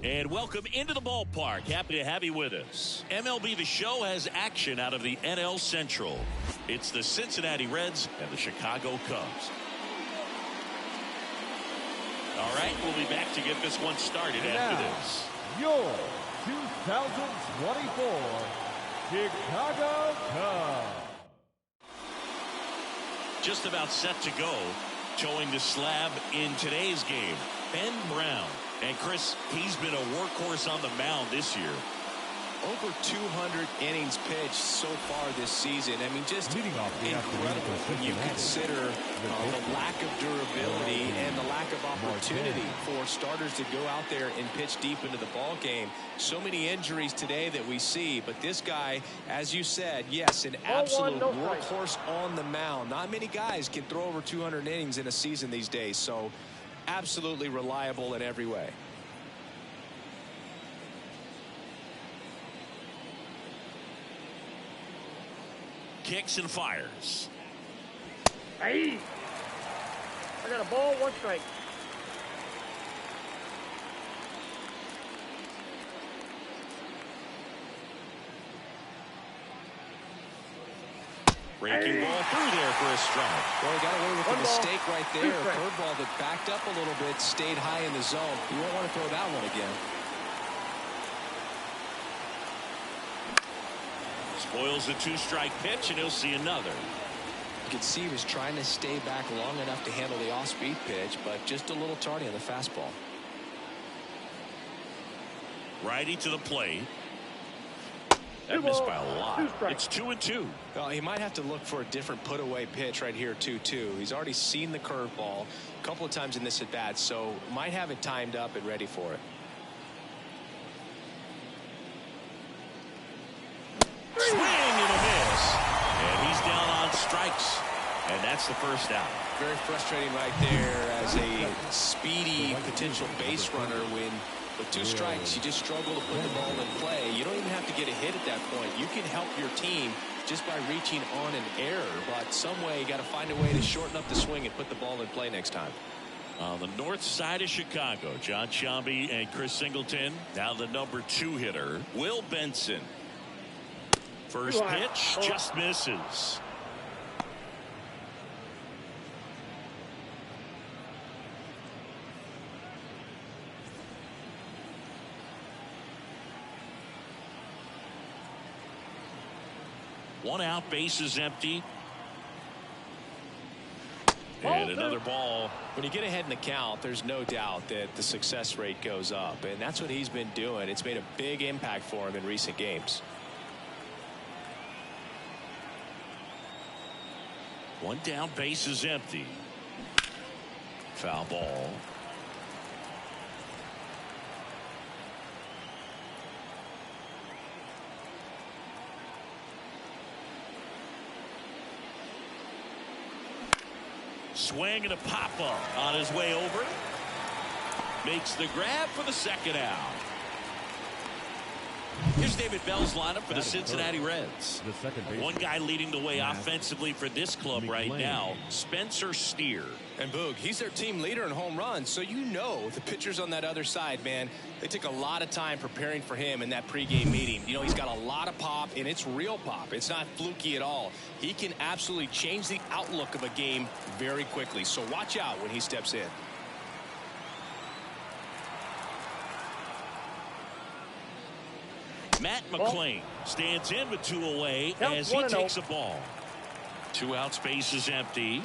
And welcome into the ballpark. Happy to have you with us. MLB The Show has action out of the NL Central. It's the Cincinnati Reds and the Chicago Cubs. All right, we'll be back to get this one started after this. Your 2024 Chicago Cubs. Just about set to go. Towing the slab in today's game, Ben Brown. And Chris, he's been a workhorse on the mound this year. Over 200 innings pitched so far this season. I mean, just incredible when you consider the lack of durability and the lack of opportunity for starters to go out there and pitch deep into the ball game. So many injuries today that we see, but this guy, as you said, yes, an absolute workhorse on the mound. Not many guys can throw over 200 innings in a season these days, so absolutely reliable in every way. Kicks and fires. Hey, I got a ball, 1 strike. Breaking ball through there for a strike. Well, he got away with a mistake right there. A curveball that backed up a little bit, stayed high in the zone. You won't want to throw that one again. Spoils a 2-strike pitch, and he'll see another. You can see he was trying to stay back long enough to handle the off-speed pitch, but just a little tardy on the fastball. Righty to the plate. That missed by a lot. It's 2-2. Well, he might have to look for a different put-away pitch right here, 2-2. He's already seen the curveball a couple of times in this at-bat, so might have it timed up and ready for it. Swing and a miss. And he's down on strikes. And that's the first out. Very frustrating right there as a speedy potential base runner when with 2 strikes you just struggle to put the ball in play. You don't even have to get a hit at that point. You can help your team just by reaching on an error, but some way you got to find a way to shorten up the swing and put the ball in play next time. On the north side of Chicago, John Sciambi and Chris Singleton. Now the number 2 hitter, Will Benson. First pitch just misses. One out, base is empty. And another ball. When you get ahead in the count, there's no doubt that the success rate goes up, and that's what he's been doing. It's made a big impact for him in recent games. One down, base is empty. Foul ball. Swing and a pop-up on his way over. Makes the grab for the second out. Here's David Bell's lineup for the Cincinnati Reds. One guy leading the way offensively for this club right now, Spencer Steer. And Boog, he's their team leader in home runs, so you know the pitchers on that other side, man, they took a lot of time preparing for him in that pregame meeting. You know, he's got a lot of pop, and it's real pop. It's not fluky at all. He can absolutely change the outlook of a game very quickly, so watch out when he steps in. Matt McClain stands in with 2 away as he takes a ball. 2 outs, base is empty.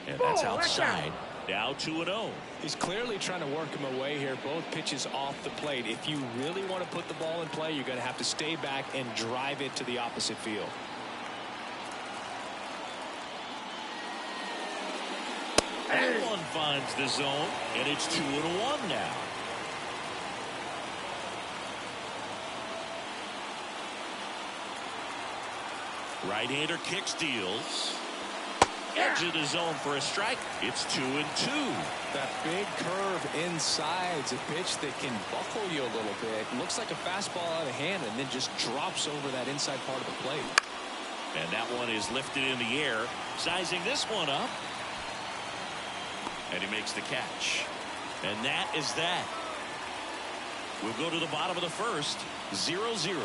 And that's outside. Now 2-0. He's clearly trying to work him away here. Both pitches off the plate. If you really want to put the ball in play, you're going to have to stay back and drive it to the opposite field. That one finds the zone, and it's 2-1 now. Right-hander kicks, deals. Edge of the zone for a strike. It's 2-2. That big curve inside is a pitch that can buckle you a little bit. Looks like a fastball out of hand and then just drops over that inside part of the plate. And that one is lifted in the air. Sizing this one up. And he makes the catch. And that is that. We'll go to the bottom of the first. 0-0.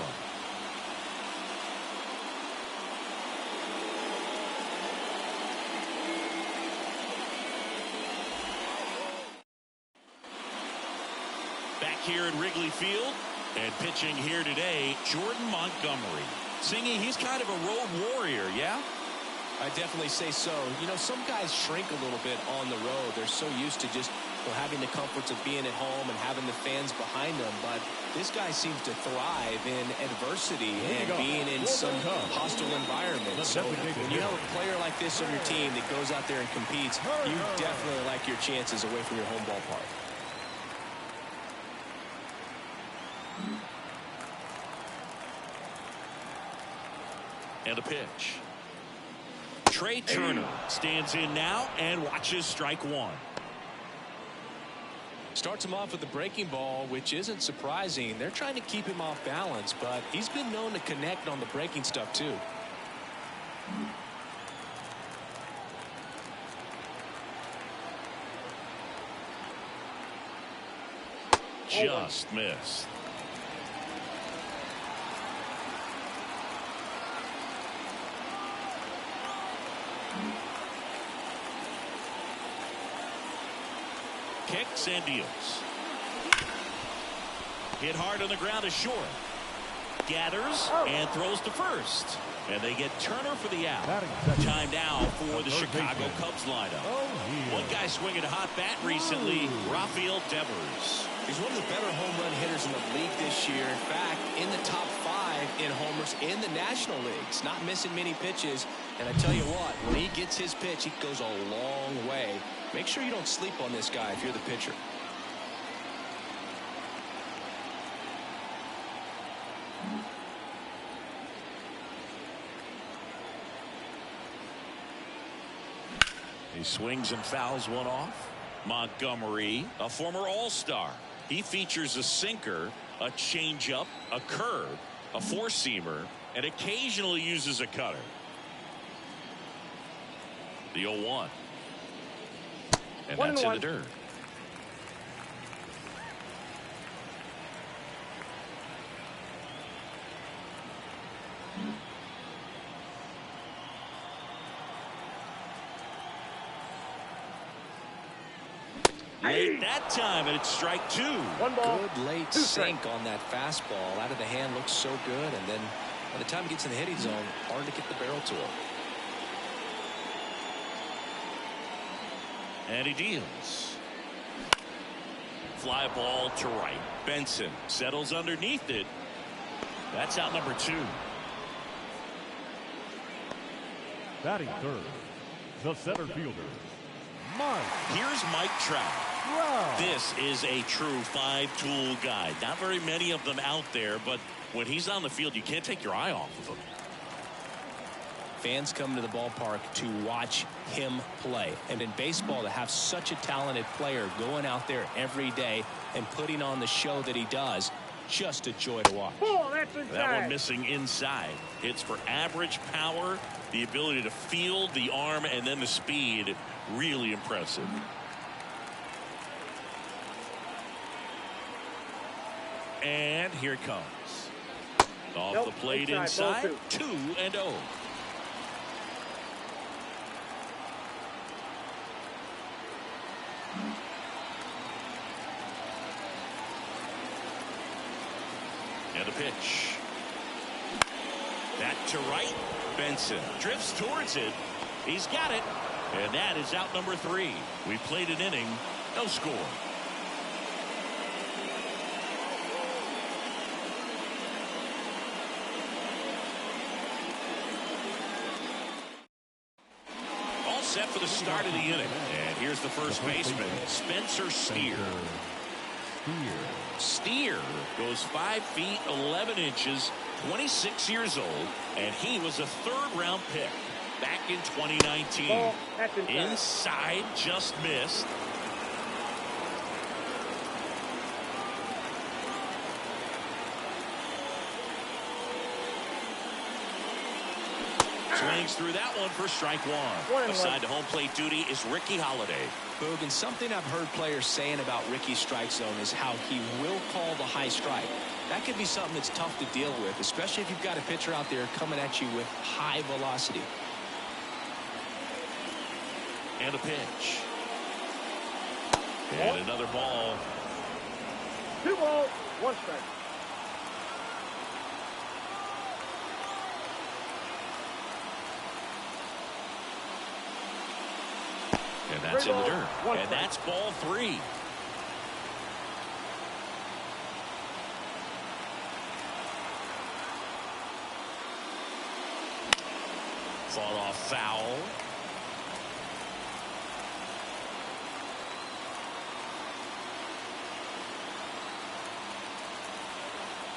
Back here at Wrigley Field. And pitching here today, Jordan Montgomery. Singy, he's kind of a road warrior, yeah? I definitely say so. You know, some guys shrink a little bit on the road. They're so used to just having the comforts of being at home and having the fans behind them. But this guy seems to thrive in adversity and being in some hostile environment. So when you have a player like this on your team that goes out there and competes, you definitely like your chances away from your home ballpark. And a pitch. Trey Turner stands in now and watches strike one. Starts him off with the breaking ball, which isn't surprising. They're trying to keep him off balance, but he's been known to connect on the breaking stuff too. Just missed. Kicks and deals. Hit hard on the ground to short. Gathers and throws to first. And they get Turner for the out. Time now for the Chicago Cubs lineup. One guy swinging a hot bat recently, Rafael Devers. He's one of the better home run hitters in the league this year. In fact, in the top 5 in homers in the National Leagues. Not missing many pitches. And I tell you what, when he gets his pitch, he goes a long way. Make sure you don't sleep on this guy if you're the pitcher. He swings and fouls one off. Montgomery, a former All-Star. He features a sinker, a changeup, a curve, a four-seamer, and occasionally uses a cutter. The 0-1. And that's in the dirt. Late that time, and it's strike two. One ball. Good late sink on that fastball. Out of the hand, looks so good. And then by the time it gets in the hitting zone, hard to get the barrel to it. And he deals. Fly ball to right. Benson settles underneath it. That's out number 2. Batting third, the center fielder, Mike. Here's Mike Trout. Wow. This is a true 5-tool guy. Not very many of them out there, but when he's on the field, you can't take your eye off of him. Fans come to the ballpark to watch him play. And in baseball, to have such a talented player going out there every day and putting on the show that he does, just a joy to watch. Oh, that's inside. That one missing inside. It's for average power, the ability to field, the arm, and then the speed. Really impressive. And here it comes. Off the plate inside. 2-0. And a pitch. Back to right. Benson drifts towards it. He's got it. And that is out number 3. We played an inning. No score. All set for the start of the inning. And here's the first baseman, Spencer Steer. Steer goes 5 feet 11 inches, 26 years old, and he was a third-round pick back in 2019. Oh, that's inside, just missed. Swings through that one for strike one. Assigned to home plate duty is Ricky Holiday. Boog, and something I've heard players saying about Ricky's strike zone is how he will call the high strike. That could be something that's tough to deal with, especially if you've got a pitcher out there coming at you with high velocity. And a pitch. And another ball. 2 balls, 1 strike. And that's in the dirt. And that's ball 3. Fought off foul.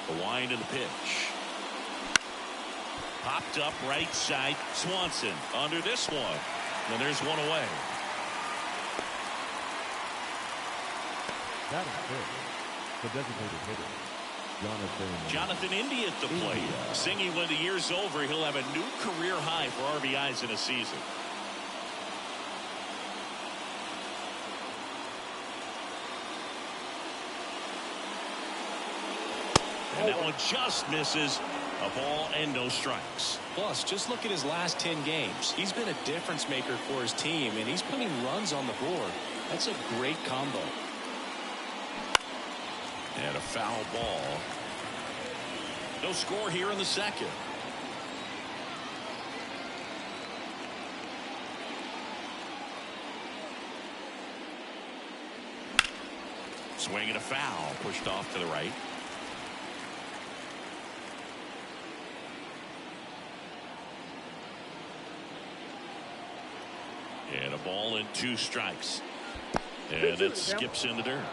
The wind of the pitch. Popped up right side. Swanson under this one. And there's one away. That is good. The designated hitter, Jonathan India at the plate. Singing when the year's over, he'll have a new career high for RBIs in a season. And that one just misses. A ball and no strikes. Plus, just look at his last 10 games. He's been a difference maker for his team, and he's putting runs on the board. That's a great combo. And a foul ball. No score here in the second. Swinging a foul. Pushed off to the right. And a ball and 2 strikes. And it skips in the dirt.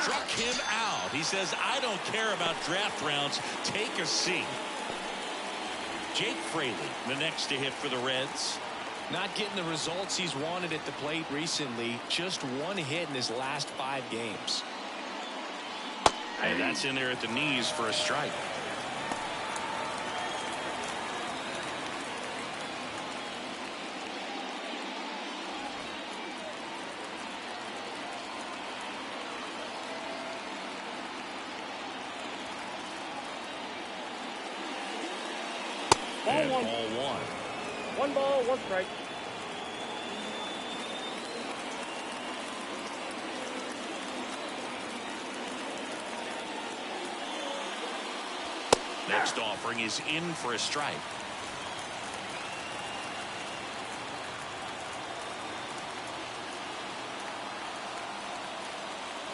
Struck him out. He says, I don't care about draft rounds. Take a seat. Jake Fraley, the next to hit for the Reds. Not getting the results he's wanted at the plate recently. Just 1 hit in his last 5 games. And that's in there at the knees for a strike. Ball 1. Ball 1. 1 ball, 1 strike. Next offering is in for a strike.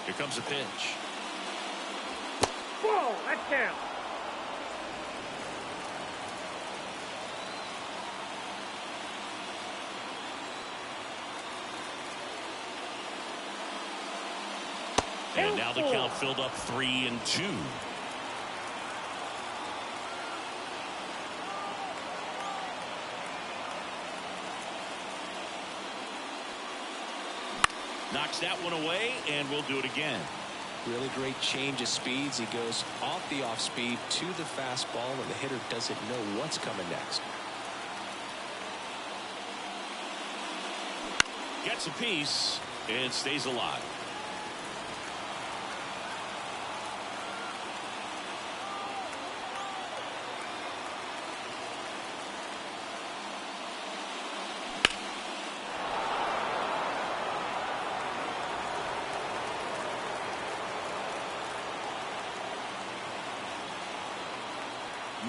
Here comes a pitch. Whoa, that counts. And now the count filled up 3-2. Knocks that one away, and we'll do it again. Really great change of speeds. He goes off the off speed to the fastball, and the hitter doesn't know what's coming next. Gets a piece and stays alive.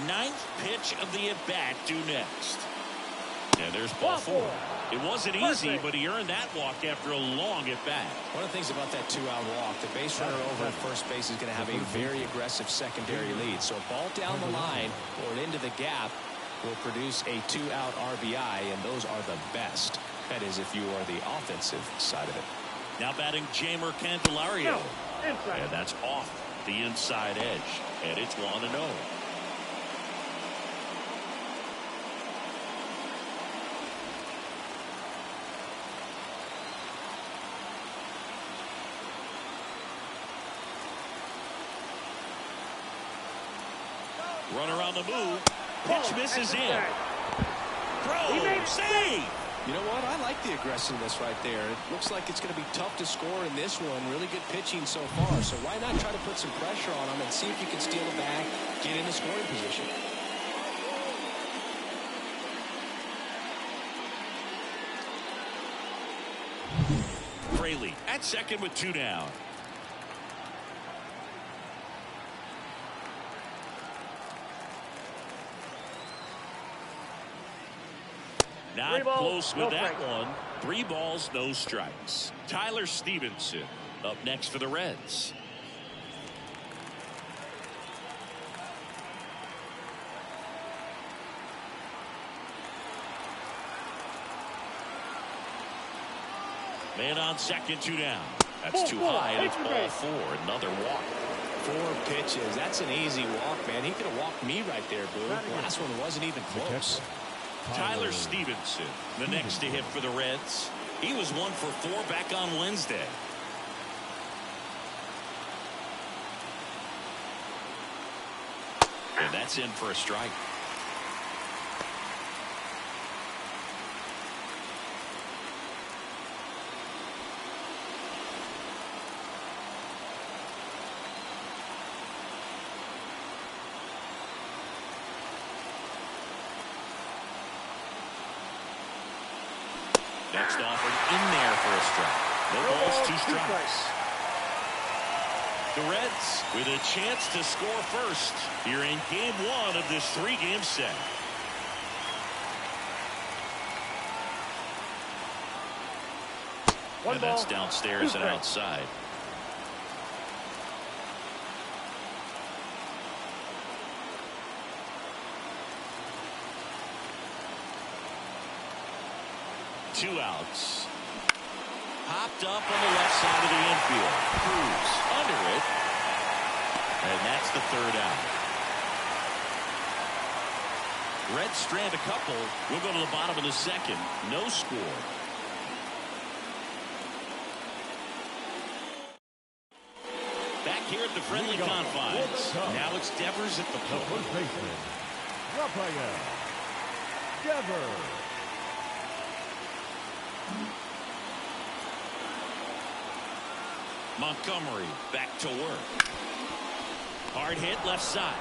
Ninth pitch of the at-bat due next. And there's ball 4. It wasn't easy, but he earned that walk after a long at-bat. One of the things about that 2-out walk, the base runner over at first base is going to have a very aggressive secondary lead. So a ball down the line or into the gap will produce a 2-out RBI, and those are the best. That is, if you are the offensive side of it. Now batting Jamer Candelario. And that's off the inside edge. And it's 1-0. Runner on the move. Pitch misses in. Throw. Save. You know what? I like the aggressiveness right there. It looks like it's going to be tough to score in this one. Really good pitching so far. So why not try to put some pressure on him and see if you can steal the bag, get in the scoring position. Fraley at second with 2 down. Not close with that one. 3 balls, no strikes. Tyler Stevenson up next for the Reds. Man on second, 2 down. That's too high, and it's ball 4. Another walk. 4 pitches. That's an easy walk, man. He could have walked me right there, Boo. The last one wasn't even close. Tyler Stevenson, the next to hit for the Reds. He was 1 for 4 back on Wednesday. And that's in for a strike. Next offered in there for a strike. No balls, 2 strikes. The Reds with a chance to score first here in game 1 of this 3-game set. And that's downstairs and outside. Two outs. Hopped up on the left side of the infield. Cruz under it. And that's the 3rd out. Reds strand a couple. We'll go to the bottom of the 2nd. No score. Back here at the friendly confines. Now it's Devers at the plate. First baseman, Rafael Devers. Montgomery back to work. Hard hit left side.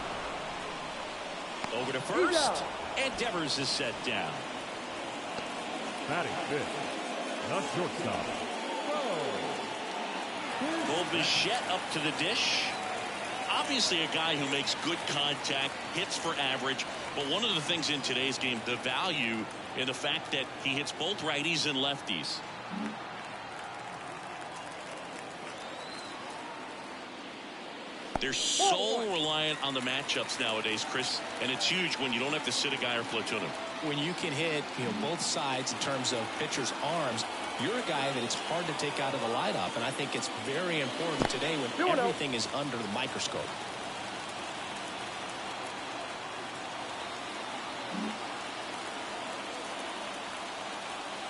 Over to first. And Devers is set down. Batting 5th, the shortstop. Bo Bichette up to the dish. Obviously a guy who makes good contact, hits for average. But one of the things in today's game, the value in the fact that he hits both righties and lefties. They're so reliant on the matchups nowadays, Chris, and it's huge when you don't have to sit a guy or platoon him. When you can hit, both sides in terms of pitchers' arms, you're a guy that it's hard to take out of the lineup, and I think it's very important today when everything is under the microscope.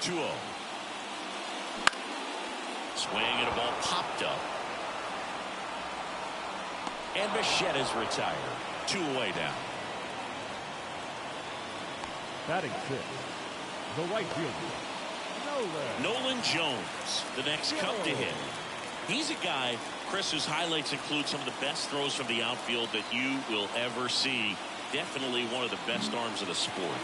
Two-0. Swing and a ball popped up. And Bichette is retired. 2 away down. Batting 6th, the right fielder, Nolan Jones, the next cup to hit. He's a guy, Chris, whose highlights include some of the best throws from the outfield that you will ever see. Definitely one of the best arms of the sport.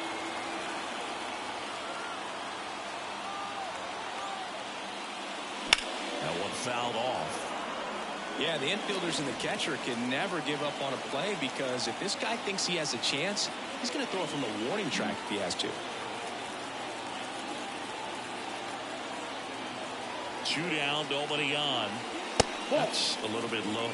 That one fouled off. Yeah, the infielders and the catcher can never give up on a play, because if this guy thinks he has a chance, he's going to throw it from the warning track if he has to. 2 down, nobody on. That's a little bit low.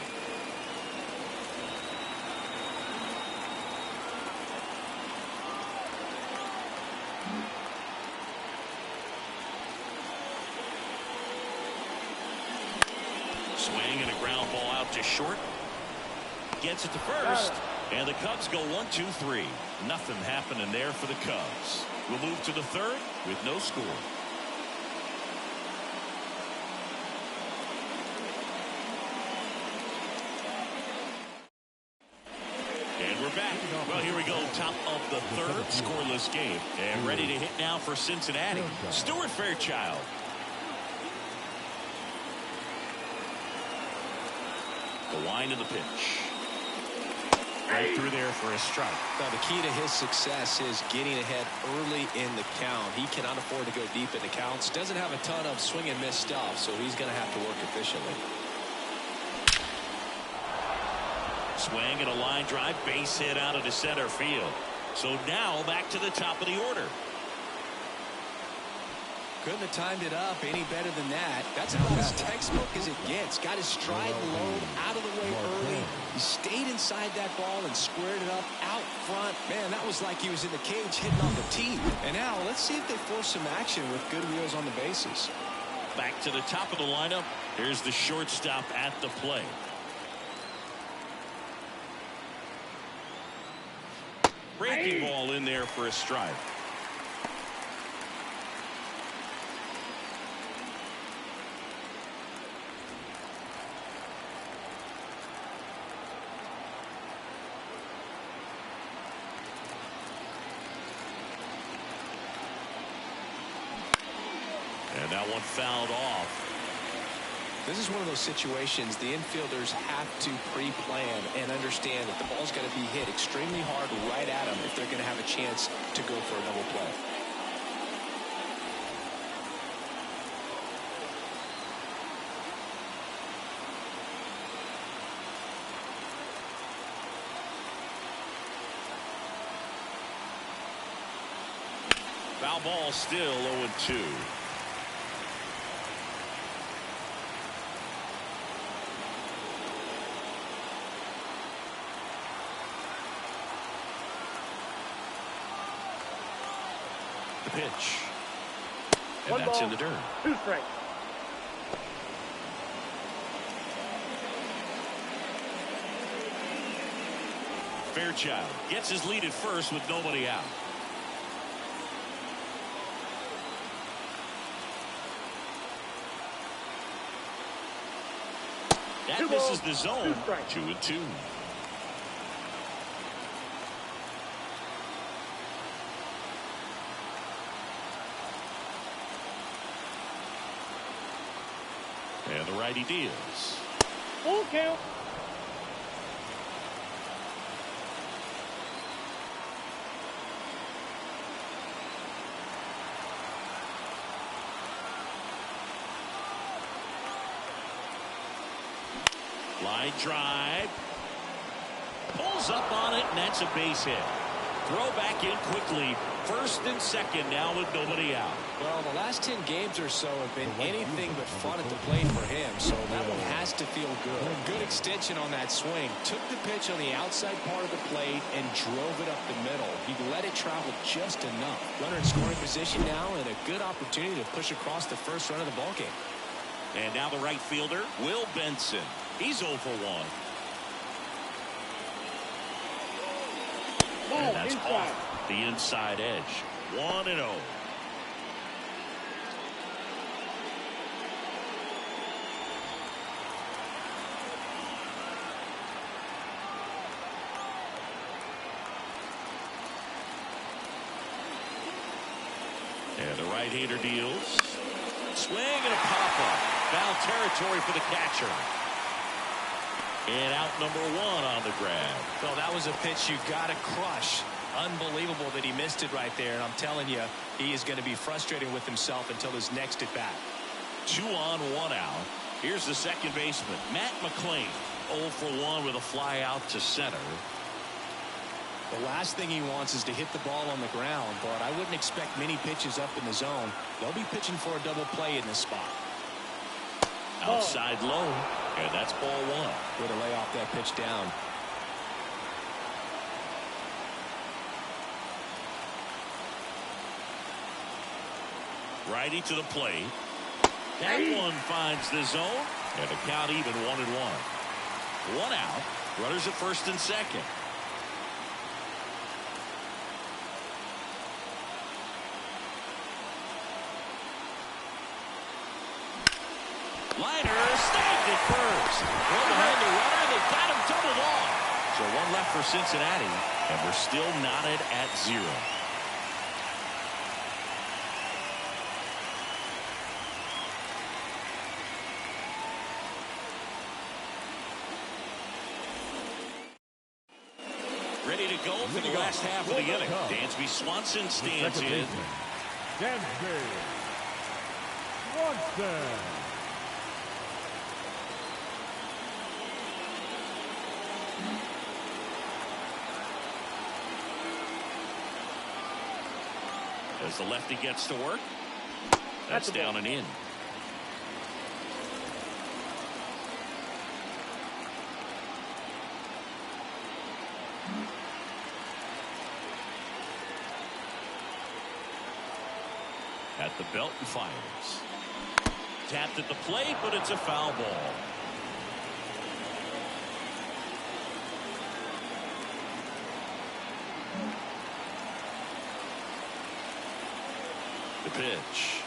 Swing and a ground ball out to short. Gets it to first. And the Cubs go 1-2-3. Nothing happening there for the Cubs. We'll move to the 3rd with no score. And we're back. top of the third, scoreless game. And ready to hit now for Cincinnati, Stuart Fairchild. The wind of the pitch. Right through there for a strike. Now, the key to his success is getting ahead early in the count. He cannot afford to go deep in the counts. Doesn't have a ton of swing and miss stuff, so he's going to have to work efficiently. Swing and a line drive, base hit out into center field. So now back to the top of the order. Couldn't have timed it up any better than that. That's about as textbook as it gets. Got his stride low out of the way early. He stayed inside that ball and squared it up out front. Man, that was like he was in the cage hitting on the tee. And now let's see if they force some action with good wheels on the bases. Back to the top of the lineup. Here's the shortstop at the plate. Breaking ball in there for a strike. And that one fouled off. This is one of those situations the infielders have to pre-plan and understand that the ball's got to be hit extremely hard right at them if they're going to have a chance to go for a double play. Foul ball, still 0-2. The pitch. And One that's ball, in the dirt. 2 strikes. Fairchild gets his lead at first with nobody out. That misses the zone. 2-2. And the righty deals. Full count. Line drive. Pulls up on it, and that's a base hit. Throw back in quickly. First and second now with nobody out. Well, the last 10 games or so have been anything but fun at the plate for him, so that one has to feel good. Good extension on that swing. Took the pitch on the outside part of the plate and drove it up the middle. He let it travel just enough. Runner in scoring position now and a good opportunity to push across the first run of the ballgame. And now the right fielder, Will Benson. He's 0 for 1. And that's off the inside edge. 1-0. And the right-hander deals. Swing and a pop-up. Foul territory for the catcher. And out number 1 on the grab. Well, that was a pitch you got to crush. Unbelievable that he missed it right there. And I'm telling you, he is going to be frustrated with himself until his next at bat. 2 on, 1 out. Here's the second baseman, Matt McClain. 0 for 1 with a fly out to center. The last thing he wants is to hit the ball on the ground, but I wouldn't expect many pitches up in the zone. They'll be pitching for a double play in this spot. Outside low, and that's ball 1. Way to lay off that pitch down. Righty to the plate. That one finds the zone, and the count even 1-1. 1 out. Runners at first and second. Liner snagged it first. Well behind the runner, they got him doubled off. So one left for Cincinnati, and we're still knotted at 0. Ready to go for the last half of the inning. Dansby Swanson stands in. Dansby Swanson. As the lefty gets to work, that's down and in. At the belt and fires. Tapped at the plate, but it's a foul ball. The pitch.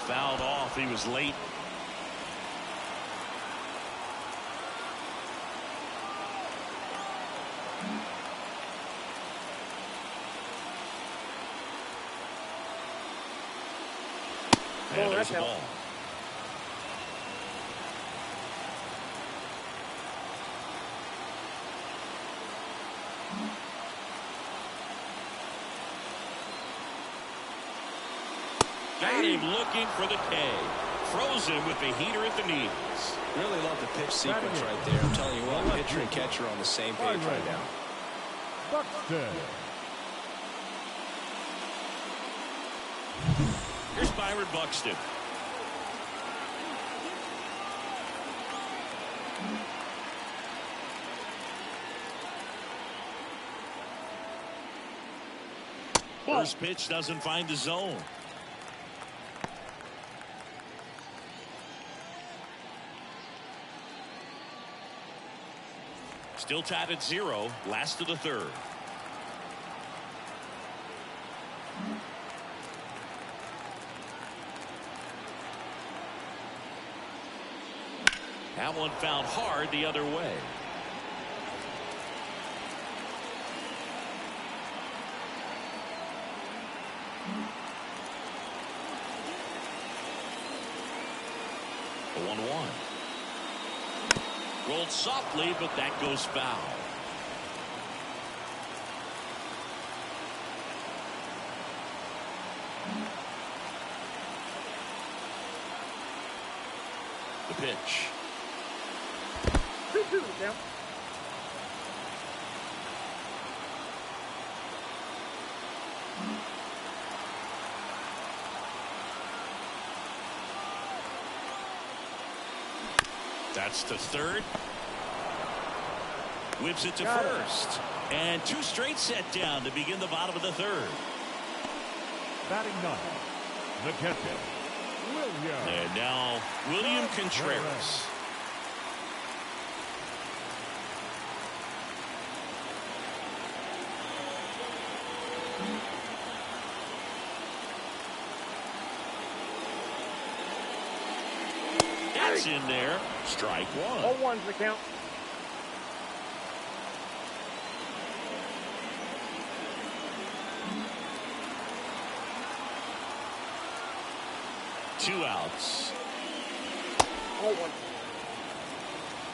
Fouled off. He was late. And there's the ball. Got him looking for the K. Frozen with the heater at the knees. Really love the pitch sequence right there. I'm telling you what, pitcher and catcher on the same page right now. Buxton. Here's Byron Buxton. First pitch doesn't find the zone. Still tied at 0, last of the third. That one found hard the other way. The 1-1. Rolled softly, but that goes foul. The pitch. 2-2 count. That's to third. Whips it to first. And 2 straight set down to begin the bottom of the third. Batting ninth, the catcher, William. And now William Contreras. That's in there. Strike one. 0-1's the count. Two outs. 0-1.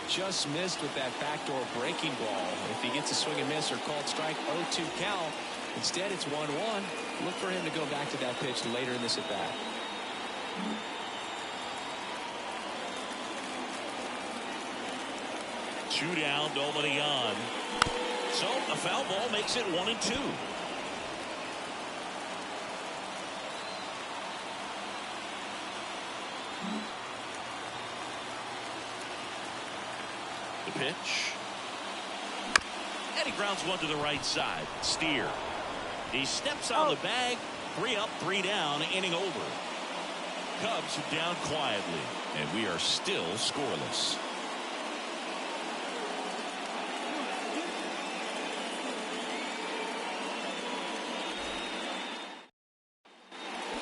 Just missed with that backdoor breaking ball. If he gets a swing and miss or called strike, 0-2 count. Instead, it's 1-1. Look for him to go back to that pitch later in this at bat. Two down, nobody on. So a foul ball makes it 1-2. The pitch. And he grounds one to the right side. Steer. He steps on the bag. 3 up, 3 down, inning over. Cubs down quietly, and we are still scoreless.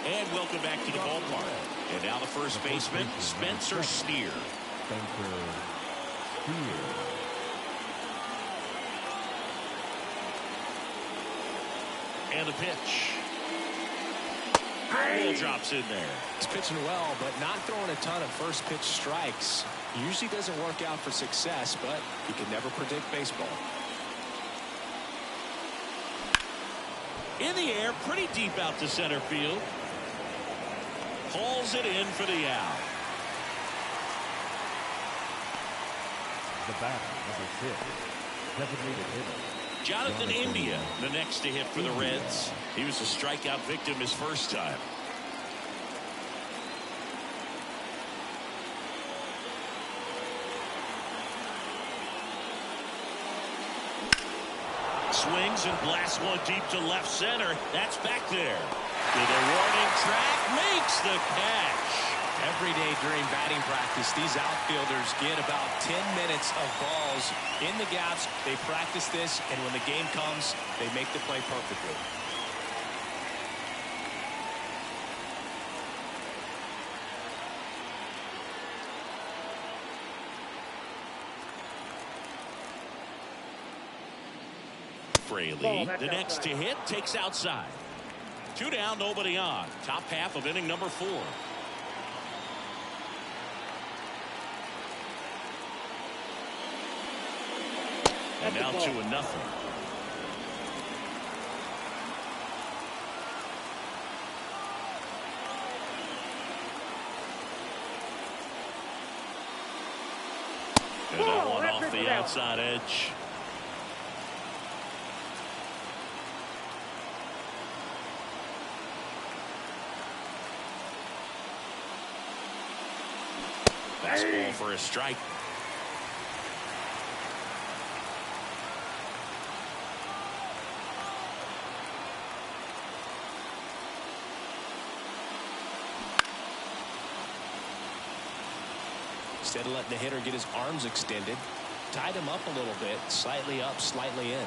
And welcome back to the ballpark. And now the first baseman, Spencer Steer. And the pitch. Ball drops in there. He's pitching well, but not throwing a ton of first pitch strikes. Usually doesn't work out for success, but you can never predict baseball. In the air, pretty deep out to center field. Hauls it in for the out. The batter, number 6, designated hitter. Jonathan India, the next to hit for the Reds. He was a strikeout victim his first time. Swings and blasts one deep to left center. That's back there. To the warning track, makes the catch. Every day during batting practice, these outfielders get about 10 minutes of balls in the gaps. They practice this, and when the game comes, they make the play perfectly. Fraley, the next to hit, takes outside. 2 down, nobody on. Top half of inning number 4. And now 2-0. And that one off the outside edge. Fastball for a strike. Instead of letting the hitter get his arms extended, tied him up a little bit, slightly up, slightly in.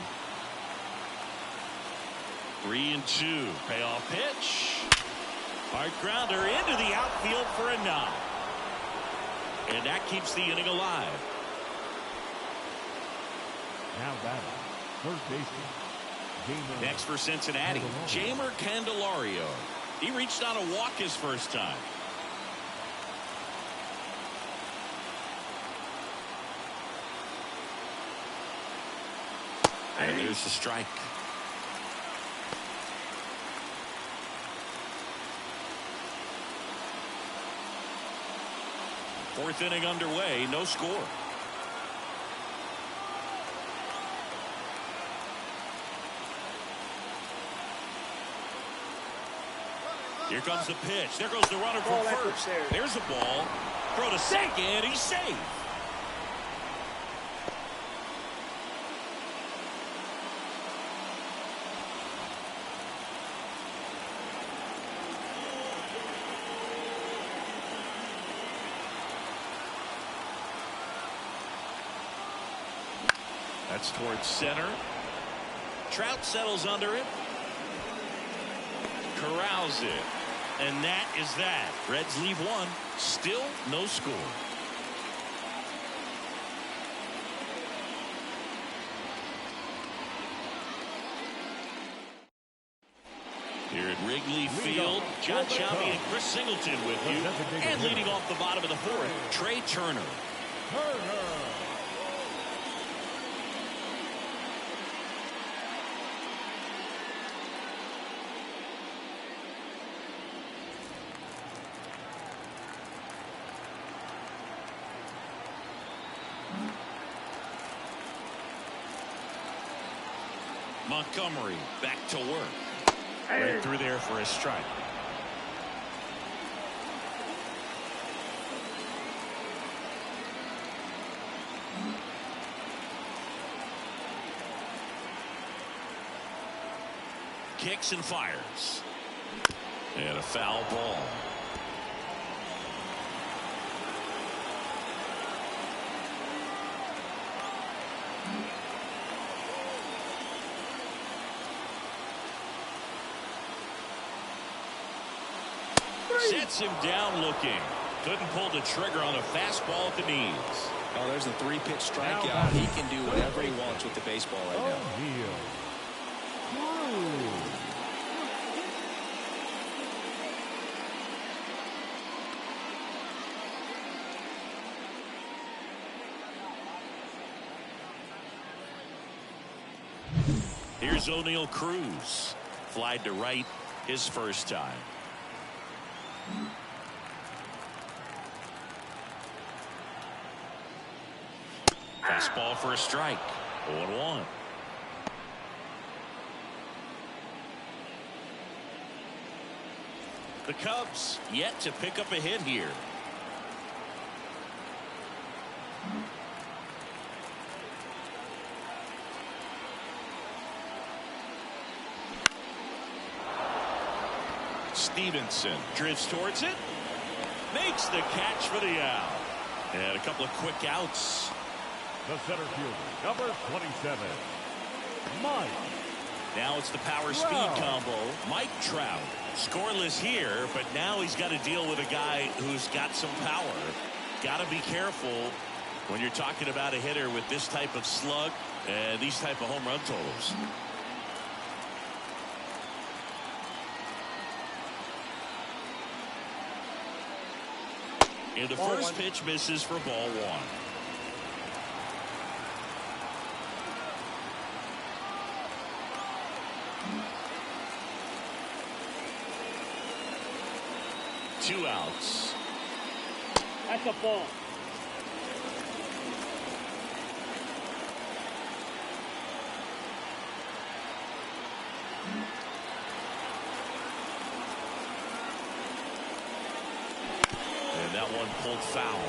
3-2. Payoff pitch. Hard grounder into the outfield for a knock. And that keeps the inning alive. Now batting, third baseman. Next for Cincinnati, Jeimer Candelario. He reached on a walk his first time. And there's the strike. Fourth inning underway, no score. Here comes the pitch. There goes the runner from first. There's the ball. Throw to second. He's safe. That's towards center. Trout settles under it. Corrals it. And that is that. Reds leave one. Still no score. Here at Wrigley Field, John Shelby and Chris Singleton with you. And leading off the bottom of the 4th, Trey Turner. Montgomery back to work. Right through there for a strike. Kicks and fires. And a foul ball. Sets him down looking. Couldn't pull the trigger on a fastball at the knees. Oh, there's a 3-pitch strikeout. He can do whatever he wants with the baseball right now. Here's O'Neal Cruz. Flied to right his first time. Fastball for a strike. 0-1. The Cubs yet to pick up a hit here. Stevenson drifts towards it. Makes the catch for the out. And a couple of quick outs. The center fielder, number 27, Mike. Now it's the power speed combo. Mike Trout. Scoreless here, but now he's got to deal with a guy who's got some power. Got to be careful when you're talking about a hitter with this type of slug and these type of home run totals. And the first pitch misses for ball one. Two outs. That's a ball. And that one pulled foul.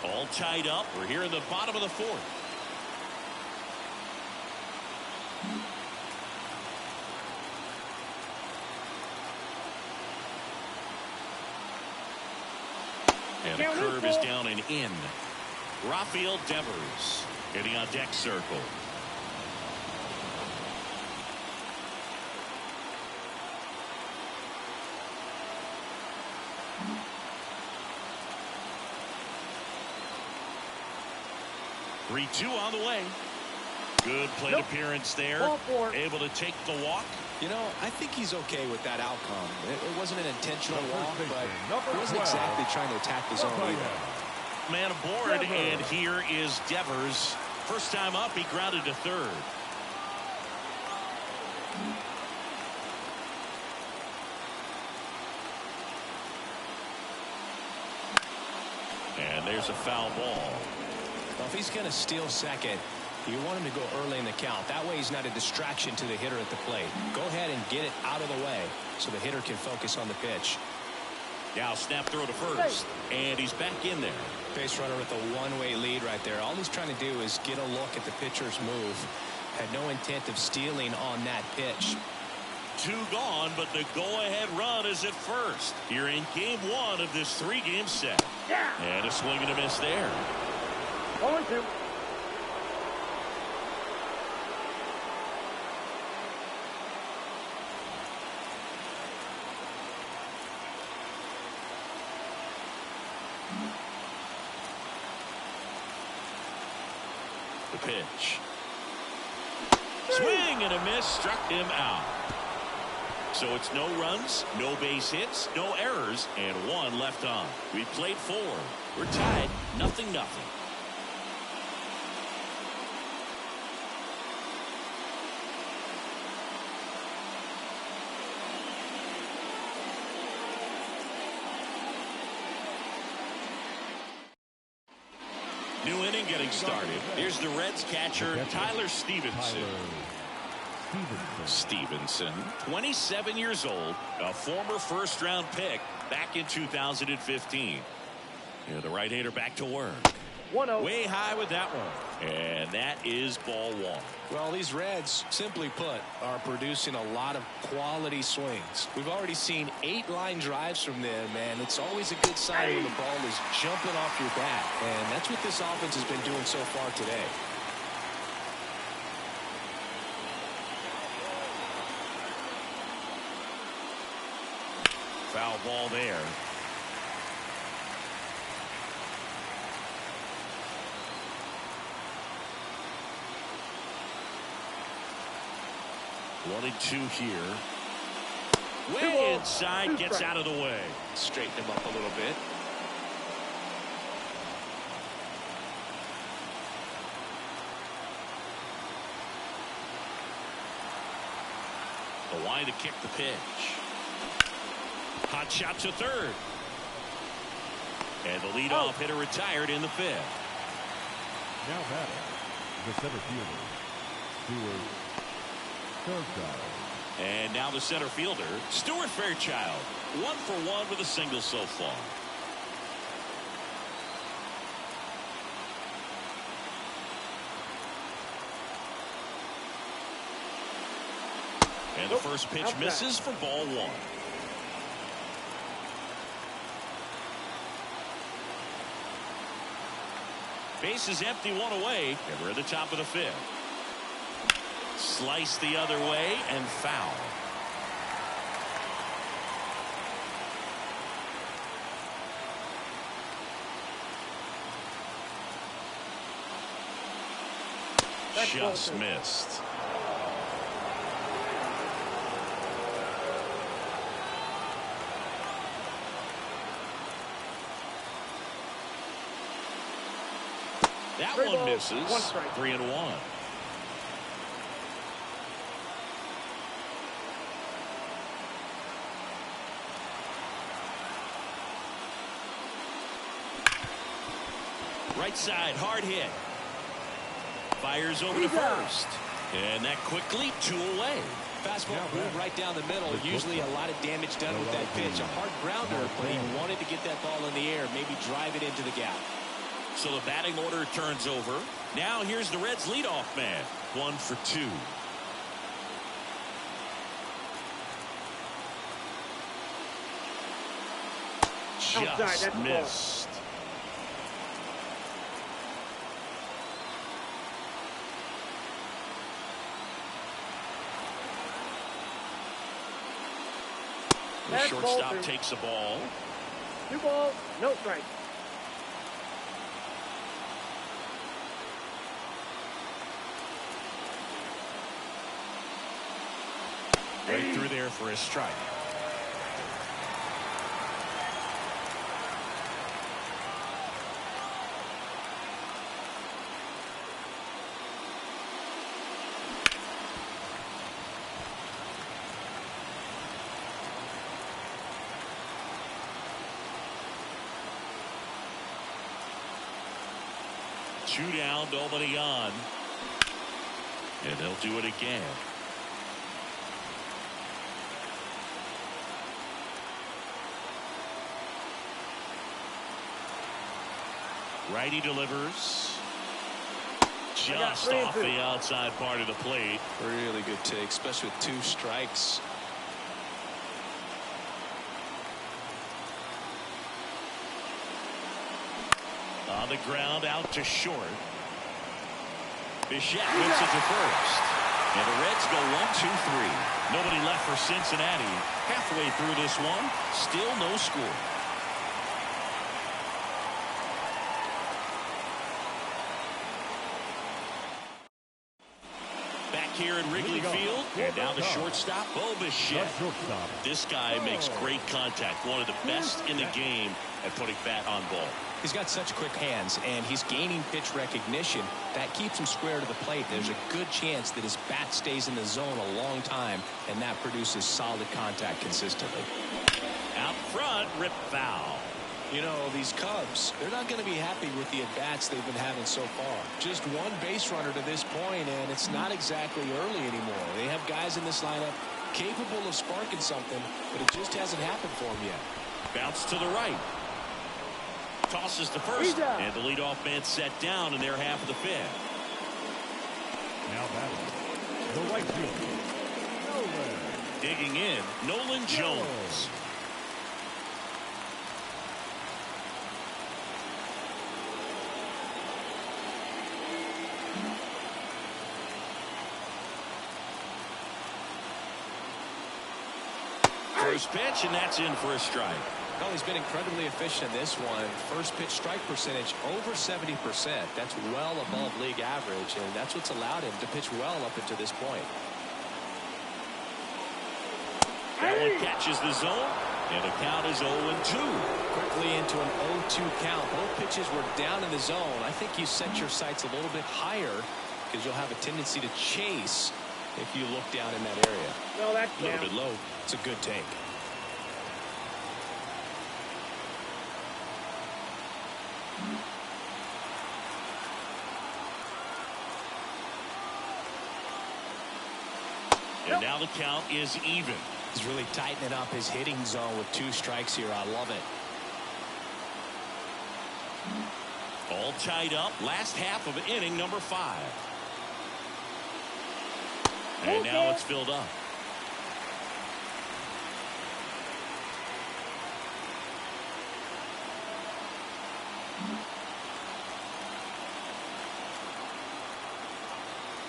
All tied up. We're here in the bottom of the fourth. And the curve is down and in. Rafael Devers hitting on deck circle. Three-two on the way. Good plate appearance there. Able to take the walk. You know, I think he's okay with that outcome. It wasn't an intentional walk, but he wasn't exactly trying to attack the zone either. Man aboard, and here is Devers. First time up, he grounded to third. And there's a foul ball. Well, if he's going to steal second, you want him to go early in the count. That way he's not a distraction to the hitter at the plate. Go ahead and get it out of the way so the hitter can focus on the pitch. Now snap throw to first, and he's back in there. Base runner with a one-way lead right there. All he's trying to do is get a look at the pitcher's move. Had no intent of stealing on that pitch. Two gone, but the go-ahead run is at first. Here in game one of this three-game set. And a swing and a miss there. 0-2. The pitch. Swing and a miss, struck him out. So it's no runs, no base hits, no errors, and one left on. We played four. We're tied, 0-0. New inning getting started. Here's the Reds catcher, Tyler Stevenson. Stevenson, 27 years old, a former first-round pick back in 2015. Yeah, the right-hander back to work. 1-0. Way high with that one. And that is ball one. Well, these Reds, simply put, are producing a lot of quality swings. We've already seen 8 line drives from them, and it's always a good sign when the ball is jumping off your bat. And that's what this offense has been doing so far today. Foul ball there. 1-2 here. Way inside, gets out of the way. Straighten him up a little bit. The line to kick the pitch. Hot shot to third. And the leadoff hitter retired in the fifth. Now batting, the center fielder, Stuart Fairchild. And now the center fielder, Stuart Fairchild. 1 for 1 with a single so far. And the first pitch misses for ball 1. Base is empty, 1 away, and we're at the top of the fifth. Slice the other way and foul. Just missed. That one misses. 3-1. Right side, hard hit. Fires over to first. And that quickly 2 away. Fastball moved right down the middle. Usually a lot of damage done with that pitch. A hard grounder, but he wanted to get that ball in the air, maybe drive it into the gap. So the batting order turns over. Now here's the Reds' leadoff man. 1 for 2. Just missed. The shortstop takes the ball. 2 balls, no strike. Right through there for a strike. Two down, nobody on. And they'll do it again. Righty delivers. Just off the outside part of the plate. Really good take, especially with 2 strikes. On the ground, out to short. Bichette whips it to first. And the Reds go 1-2-3. Nobody left for Cincinnati. Halfway through this one, still no score. Back here at Wrigley Field, and now the shortstop, Bichette. This guy makes great contact. One of the best in the game at putting bat on ball. He's got such quick hands, and he's gaining pitch recognition. That keeps him square to the plate. There's a good chance that his bat stays in the zone a long time, and that produces solid contact consistently. Out front, rip foul. You know, these Cubs, they're not going to be happy with the at-bats they've been having so far. Just 1 base runner to this point, and it's not exactly early anymore. They have guys in this lineup capable of sparking something, but it just hasn't happened for them yet. Bounce to the right. Tosses to first, and the leadoff man set down in their half of the fifth. Now batting, the right fielder, Nolan. Digging in, Nolan Jones. First pitch, and that's in for a strike. Well, he's been incredibly efficient in this one. First pitch strike percentage over 70%. That's well above league average, and that's what's allowed him to pitch well up until this point. That one catches the zone, and the count is 0-2. Quickly into an 0-2 count. Both pitches were down in the zone. I think you set your sights a little bit higher because you'll have a tendency to chase if you look down in that area. No, that's a little bit low. It's a good take. And now the count is even. He's really tightening up his hitting zone with 2 strikes here. I love it. All tied up. Last half of inning number 5. And now it's filled up.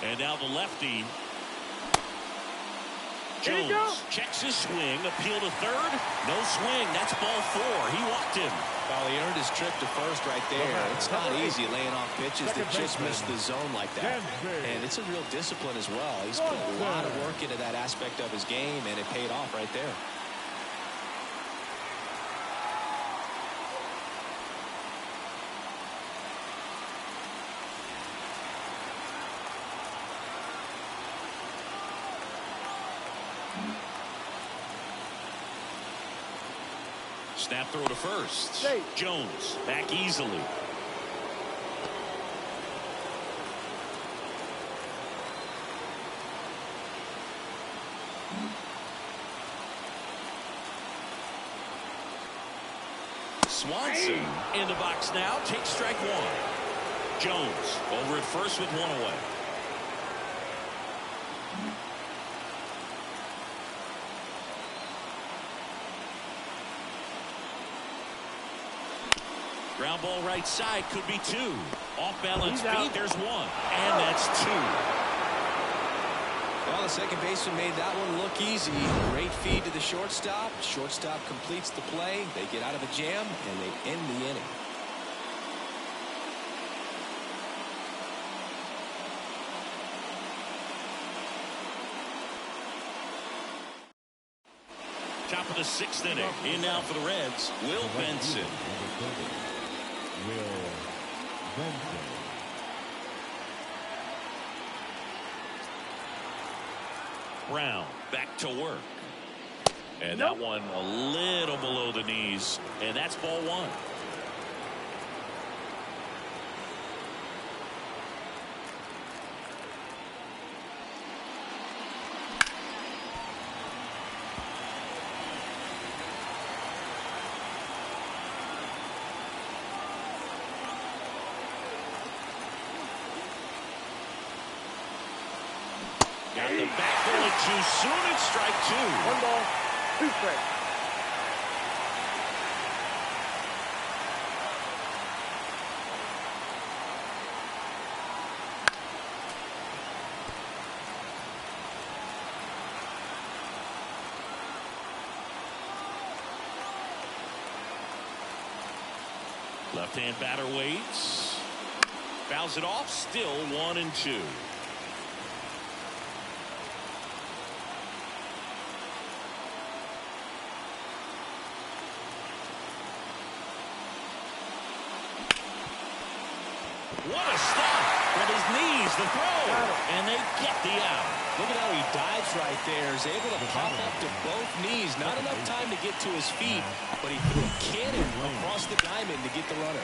And now the lefty. Jones checks his swing, appeal to third. No swing. That's ball 4. He walked him. Well, he earned his trip to first right there. It's not easy laying off pitches that just miss the zone like that. And it's a real discipline as well. He's put a lot of work into that aspect of his game, and it paid off right there. Snap throw to first. Jones back easily. Swanson in the box now. Takes strike 1. Jones over at first with 1 away. Ground ball right side, could be 2. Off balance feet, there's 1. And that's 2. Well, the second baseman made that one look easy. Great feed to the shortstop. Shortstop completes the play. They get out of a jam, and they end the inning. Top of the 6th inning. In now for the Reds, Will Benson. Brown back to work. And that one a little below the knees. And that's ball 1. Got the back going too soon. It's strike 2. 1 ball, 2 strikes. Left-hand batter waits. Fouls it off. Still 1-2. What a stop with his knees, the throw, and they get the out. Look at how he dives right there. He's able to pop up to both knees. Not enough time to get to his feet, but he threw a cannon across the diamond to get the runner.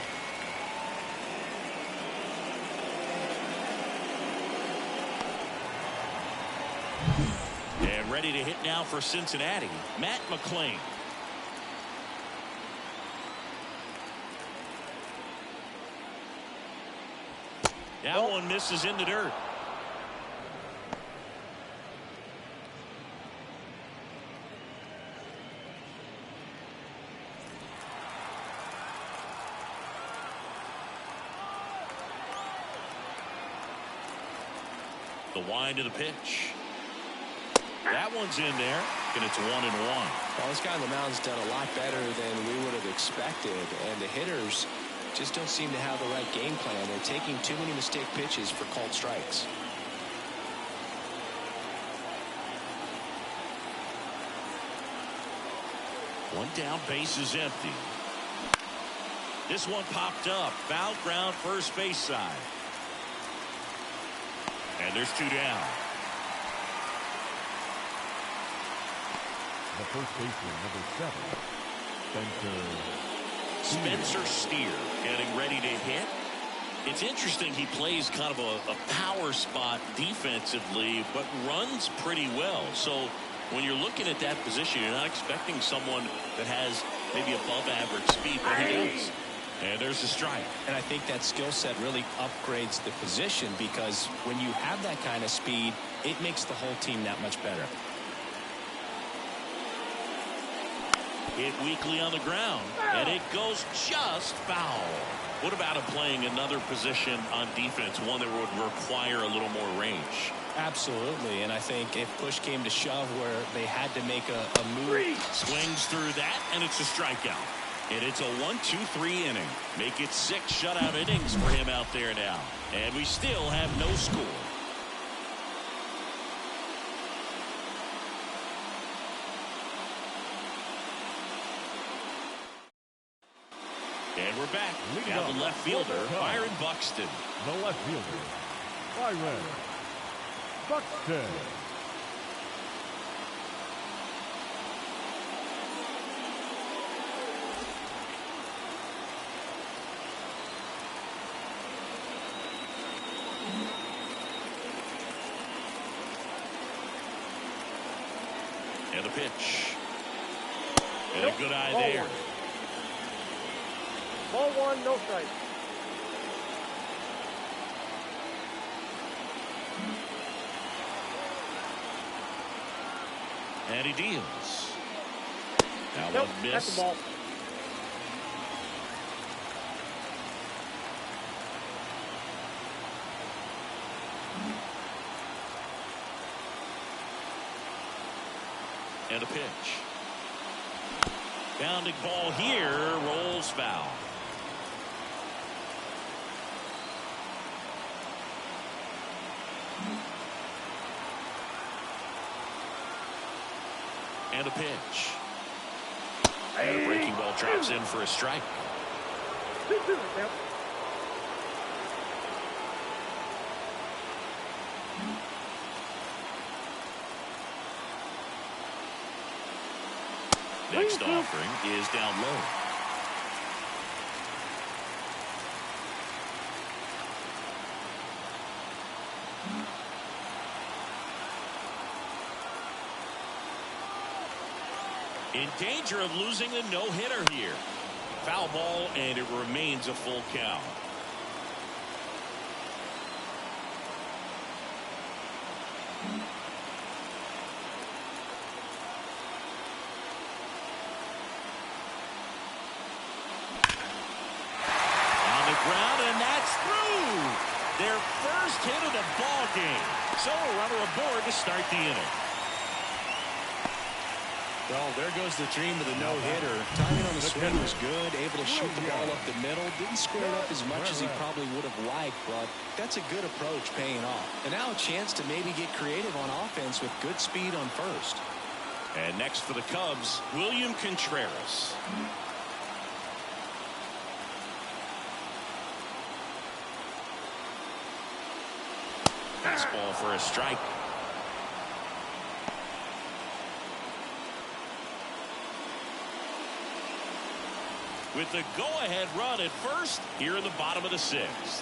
And ready to hit now for Cincinnati, Matt McClain. That one misses in the dirt. The wind of the pitch. That one's in there, and it's 1-1. Well, this guy on the mound's done a lot better than we would have expected, and the hitters just don't seem to have the right game plan. They're taking too many mistake pitches for called strikes. One down, base is empty. This one popped up. Foul ground, first base side. And there's two down. The first baseman, number 7, Spencer Steer getting ready to hit. It's interesting, he plays kind of a power spot defensively, but runs pretty well. So when you're looking at that position, you're not expecting someone that has maybe above average speed, but he does. And there's a strike. And I think that skill set really upgrades the position, because when you have that kind of speed, it makes the whole team that much better. Hit weakly on the ground, and it goes just foul. What about him playing another position on defense, one that would require a little more range? Absolutely, and I think if push came to shove where they had to make a move. Swings through that, and it's a strikeout. And it's a 1-2-3 inning. Make it 6 shutout innings for him out there now. And we still have no score. And we're back. Now the left fielder, Byron Buxton. The left fielder, Byron Buxton. And the pitch. And a good eye there. Ball 1, no strike. And he deals. Now Nope, one that's miss. the ball. And a pitch. Bounding ball here, rolls foul. And a pitch. And a breaking ball drops in for a strike. Yep. Next offering is down low. In danger of losing a no-hitter here. Foul ball, and it remains a full count. Ground, and that's through. Their first hit of the ball game. So a runner aboard to start the inning. Well, there goes the dream of the no-hitter. Timing on the swing was good, able to shoot the ball up the middle. Didn't square it up as much as he probably would have liked, but that's a good approach paying off. And now a chance to maybe get creative on offense with good speed on first. And next for the Cubs, William Contreras. Fastball for a strike. With the go-ahead run at first here in the bottom of the 6th.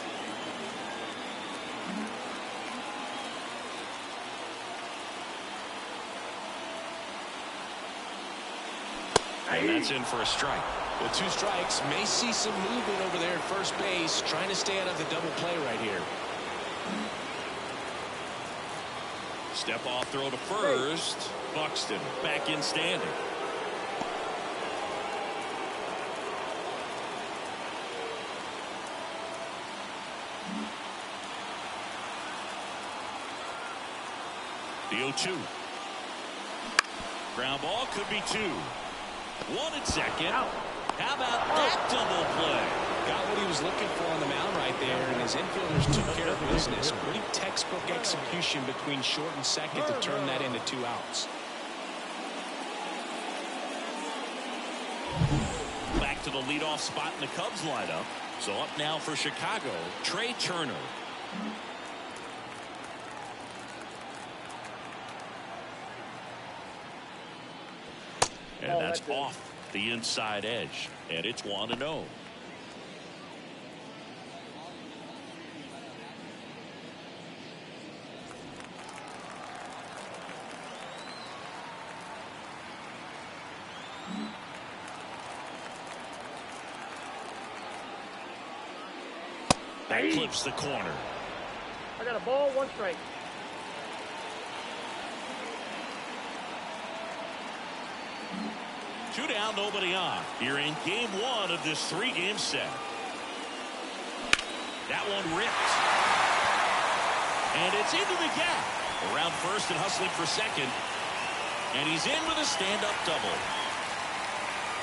And that's in for a strike. With 2 strikes, may see some movement over there at first base, trying to stay out of the double play right here. Step off throw to first. Buxton back in standing. The 0-2. Ground ball could be 2. 1 at second. How about that double play? Got what he was looking for on the mound right there, and his infielders took care of business. Pretty textbook execution between short and second to turn that into 2 outs. back to the leadoff spot in the Cubs lineup. So up now for Chicago, Trey Turner. And that's off the inside edge. And it's 1-0. That clips the corner. I got a ball, 1 strike. Two down, nobody on. You're in game 1 of this 3-game set. That one ripped. And it's into the gap. Around first and hustling for second. And he's in with a stand-up double.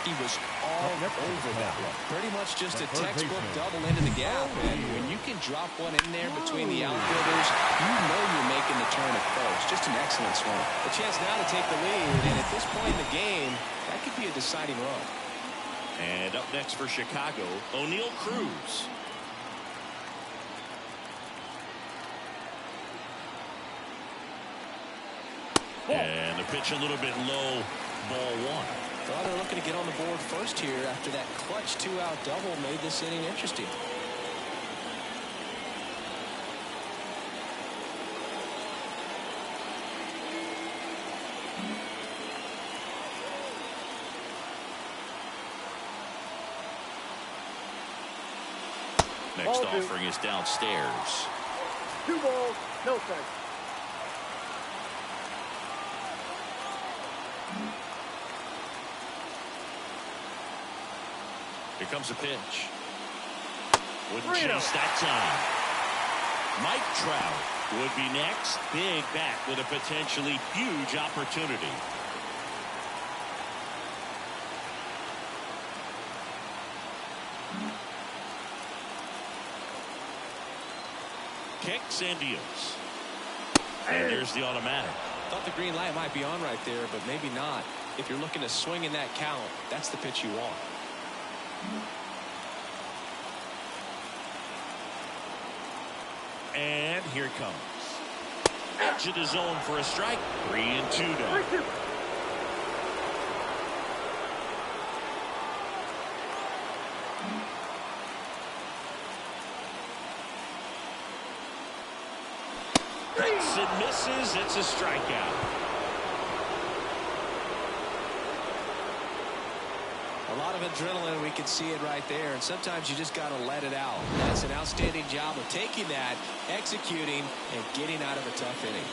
He was all over that one. Pretty much just a textbook double into the gap. And when you can drop one in there between the outfielders, you know you're making the turn at first. Just an excellent swing. A chance now to take the lead. And at this point in the game, that could be a deciding run. And up next for Chicago, O'Neal Cruz. And the pitch a little bit low, ball 1. Well, they're looking to get on the board first here after that clutch 2-out double made this inning interesting. Next offering is downstairs. 2 balls, no strikes. Here comes a pitch. Wouldn't chase that time. Mike Trout would be next. Big bat with a potentially huge opportunity. Kicks and deals. And there's the automatic. Thought the green light might be on right there, but maybe not. If you're looking to swing in that count, that's the pitch you want. And here it comes. Edge of the zone for a strike. 3-2 down. 3-2. Hits and misses. It's a strikeout. A lot of adrenaline, we can see it right there, and sometimes you just got to let it out. That's an outstanding job of taking that, executing, and getting out of a tough inning.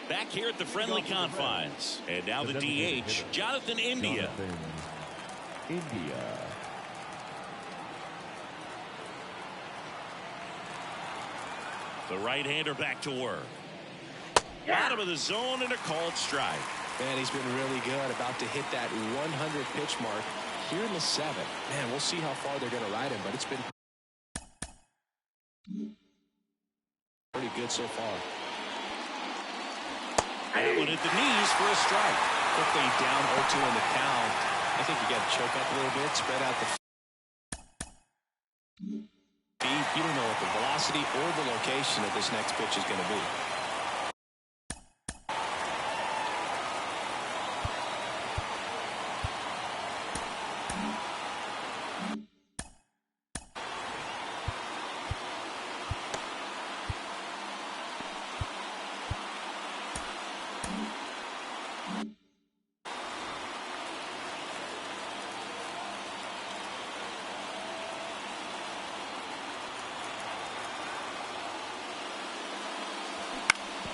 Back here at the friendly confines. And now the DH, Jonathan India. The right-hander back to work. Bottom of the zone and a called strike. Man, he's been really good, about to hit that 100 pitch mark here in the 7th. Man, we'll see how far they're going to ride him, but it's been pretty good so far. That one at the knees for a strike. Quickly down 0-2 in the count. I think you got to choke up a little bit, spread out the feet. You don't know what the velocity or the location of this next pitch is going to be.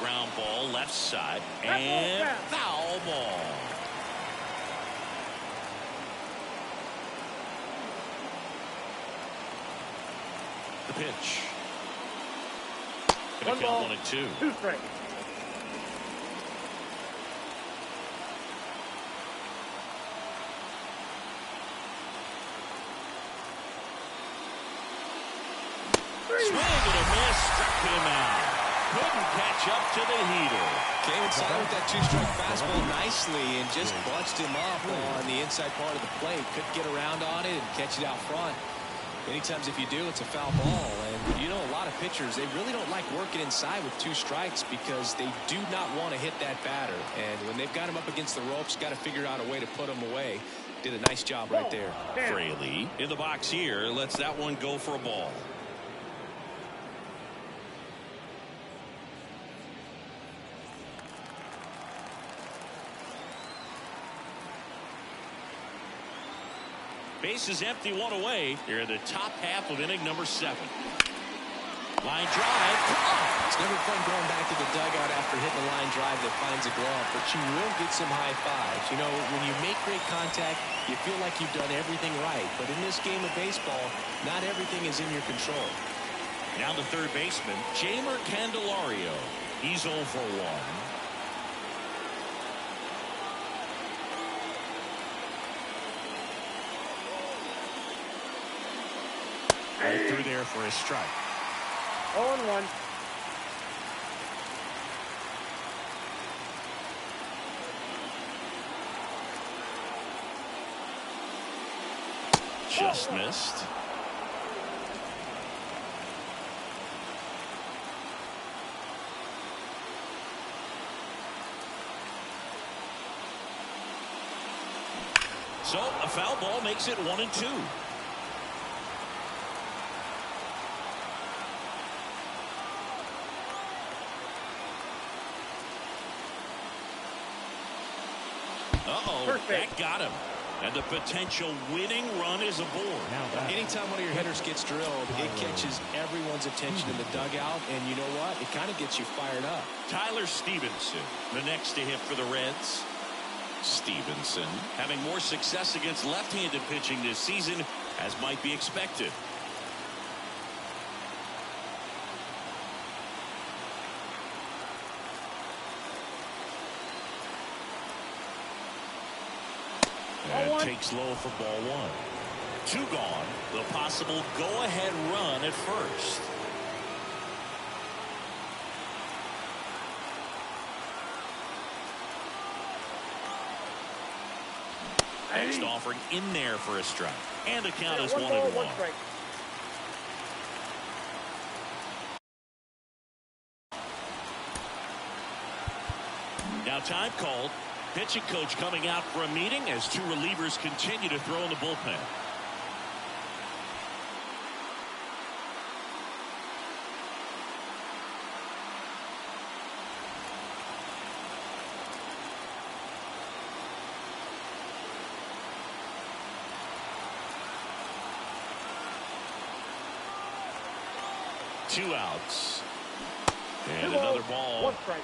Ground ball left side and foul ball. The pitch. Gonna count 1-2. 2 strikes. swing and a miss. Struck him out. Couldn't catch up to the heater. Came inside with that two-strike fastball nicely and just bunched him up on the inside part of the plate. Couldn't get around on it and catch it out front. Many times if you do, it's a foul ball. And you know, a lot of pitchers, they really don't like working inside with 2 strikes because they do not want to hit that batter. And when they've got him up against the ropes, got to figure out a way to put him away. Did a nice job right there. Fraley in the box here lets that one go for a ball. Base is empty, 1 away. Here in the top half of inning number 7. Line drive. It's never fun going back to the dugout after hitting a line drive that finds a glove, but you will get some high fives. You know, when you make great contact, you feel like you've done everything right. But in this game of baseball, not everything is in your control. Now the third baseman, Jamer Candelario. He's 0 for 1. Right through there for a strike. 0-1. Just missed. So a foul ball makes it 1-2. That got him. And the potential winning run is aboard. Anytime one of your hitters gets drilled, it catches everyone's attention in the dugout. And you know what? It kind of gets you fired up. Tyler Stevenson, the next to hit for the Reds. Stevenson having more success against left-handed pitching this season, as might be expected. And takes low for ball 1. 2 gone. The possible go-ahead run at first. Next offering in there for a strike. And the count is 1-1. Now time called. Pitching coach coming out for a meeting as 2 relievers continue to throw in the bullpen. Two outs. And another ball. 1 strike.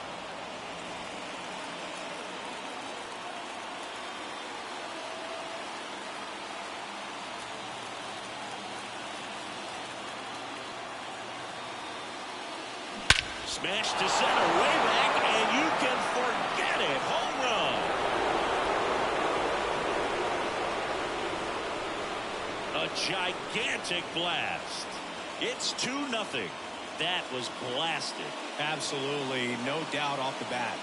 Smash to center, way back, and you can forget it. Home run. A gigantic blast. It's 2-0. That was blasted. Absolutely, no doubt off the bat.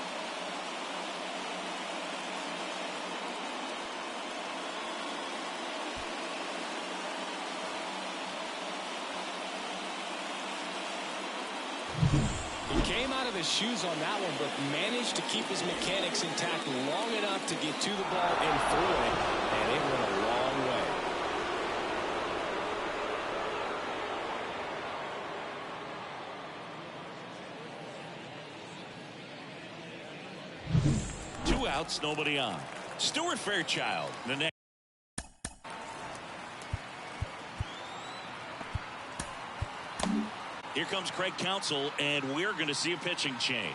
He came out of his shoes on that one, but managed to keep his mechanics intact long enough to get to the ball and through it, and it went a long way. Two outs, nobody on. Stuart Fairchild, the next. Here comes Craig Counsell, and we're going to see a pitching change.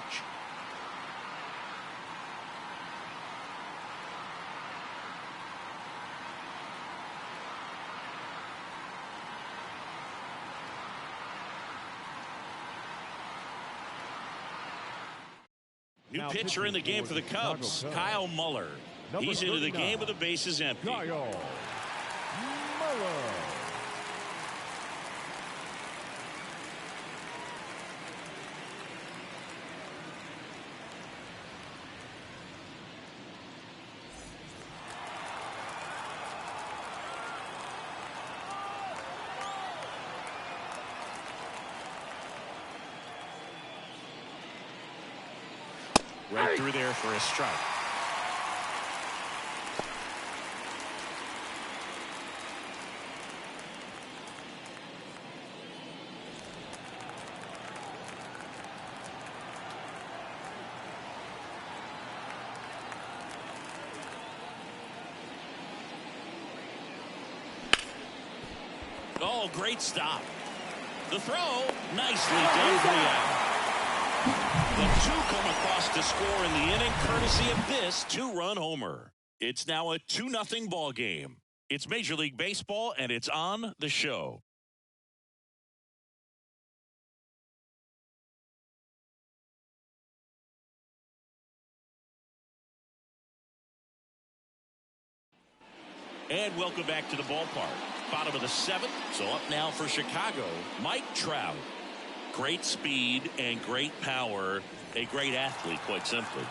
New pitcher in the game for the Cubs, Kyle Muller. He's into the game with the bases empty. Kyle Muller. Right through there for a strike. Oh, great stop. The throw, nicely done for the out. The two come across to score in the inning, courtesy of this two-run homer. It's now a 2-0 ball game. It's Major League Baseball, and it's on the show. And welcome back to the ballpark. Bottom of the 7th, so up now for Chicago, Mike Trout. Great speed and great power. A great athlete, quite simply.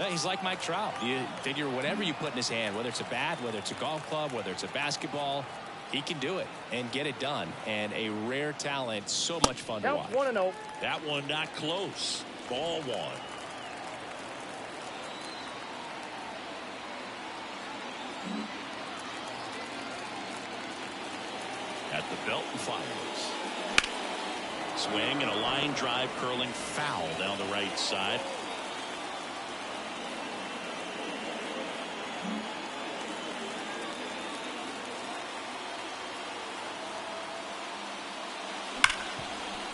He's like Mike Trout. You figure whatever you put in his hand, whether it's a bat, whether it's a golf club, whether it's a basketball, he can do it and get it done. And a rare talent, so much fun to watch. 1-0. That one not close. Ball 1. At the belt and fires. Swing and a line drive curling foul down the right side.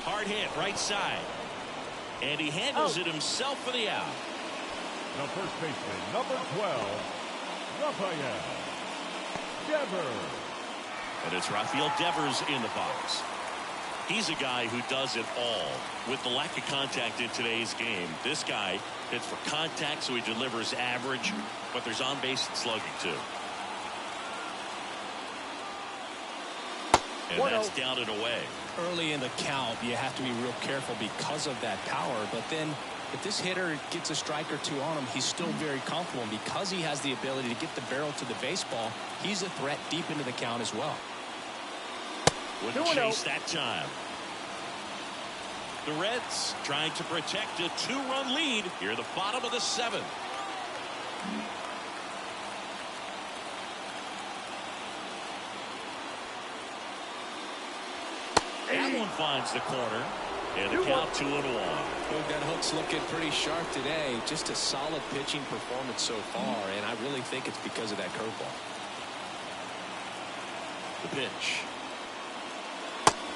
Hard hit right side. And he handles it himself for the out. The first baseman, number 12, Rafael Devers. And it's Rafael Devers in the box. He's a guy who does it all. With the lack of contact in today's game, this guy hits for contact, so he delivers average, but there's on-base slugging too. And that's down and away. Early in the count, you have to be real careful because of that power. But then if this hitter gets a strike or two on him, he's still very comfortable. And because he has the ability to get the barrel to the baseball, he's a threat deep into the count as well. Wouldn't chase that time. The Reds trying to protect a 2-run lead here at the bottom of the 7th. That one finds the corner. And the count 2-1. That hook's looking pretty sharp today. Just a solid pitching performance so far, and I really think it's because of that curveball. The pitch.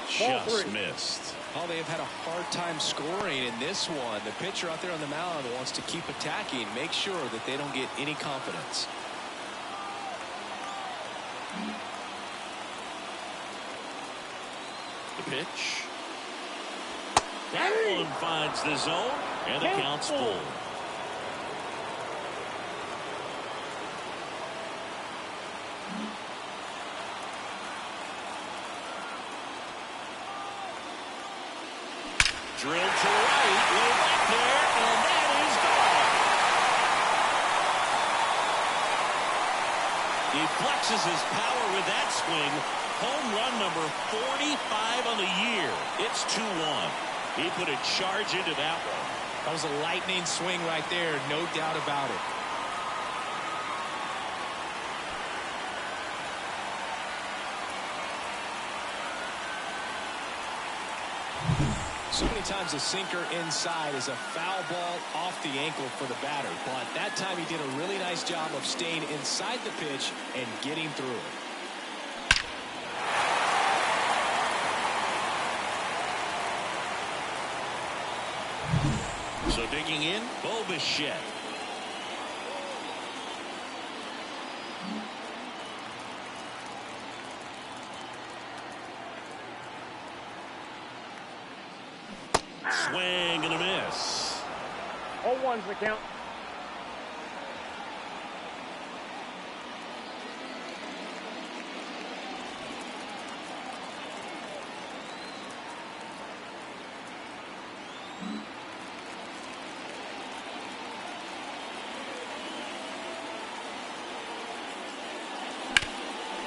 Just missed. Oh, they have had a hard time scoring in this one. The pitcher out there on the mound wants to keep attacking, make sure that they don't get any confidence. The pitch. That one finds the zone, and the count's full. Drilled to right, way back there, and that is gone. He flexes his power with that swing. Home run number 45 on the year. It's 2-1. He put a charge into that one. That was a lightning swing right there, no doubt about it. So many times a sinker inside is a foul ball off the ankle for the batter. But that time he did a really nice job of staying inside the pitch and getting through it. So digging in, Bo Bichette. Swing and a miss. 0-1's the count.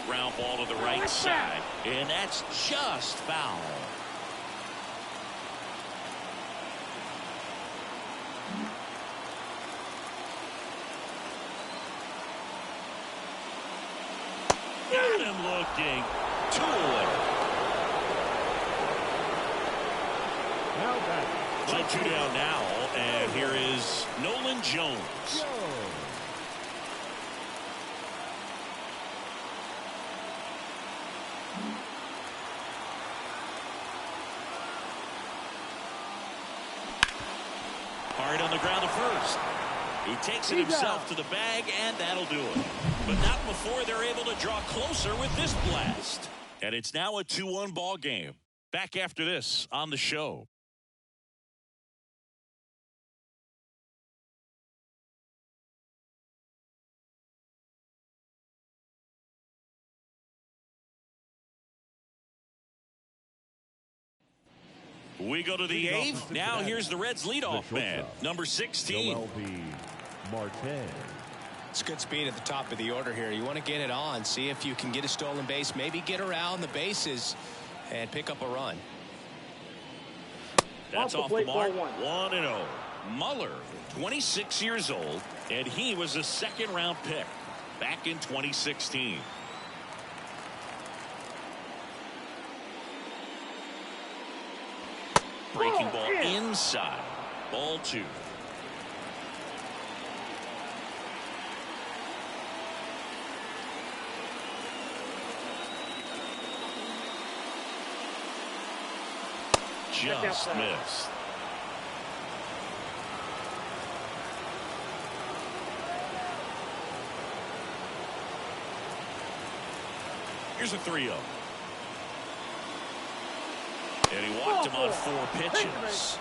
Ground ball to the right side, and that's just foul. Got him looking. 2 away. Now back. So 2 down now, and here is Nolan Jones. Hard on the ground to first. He takes it himself to the bag, and that'll do it. But not before they're able to draw closer with this blast. And it's now a 2-1 ball game. Back after this on the show. We go to the 8th. Now here's the Reds leadoff man, number 16. MLB Martin. It's good speed at the top of the order here. You want to get it on, see if you can get a stolen base, maybe get around the bases and pick up a run. That's off the mark. 1-0. Muller, 26 years old, and he was a second-round pick back in 2016. Breaking ball inside. Ball 2. Just missed. Here's a 3-0. And he walked him on 4 pitches.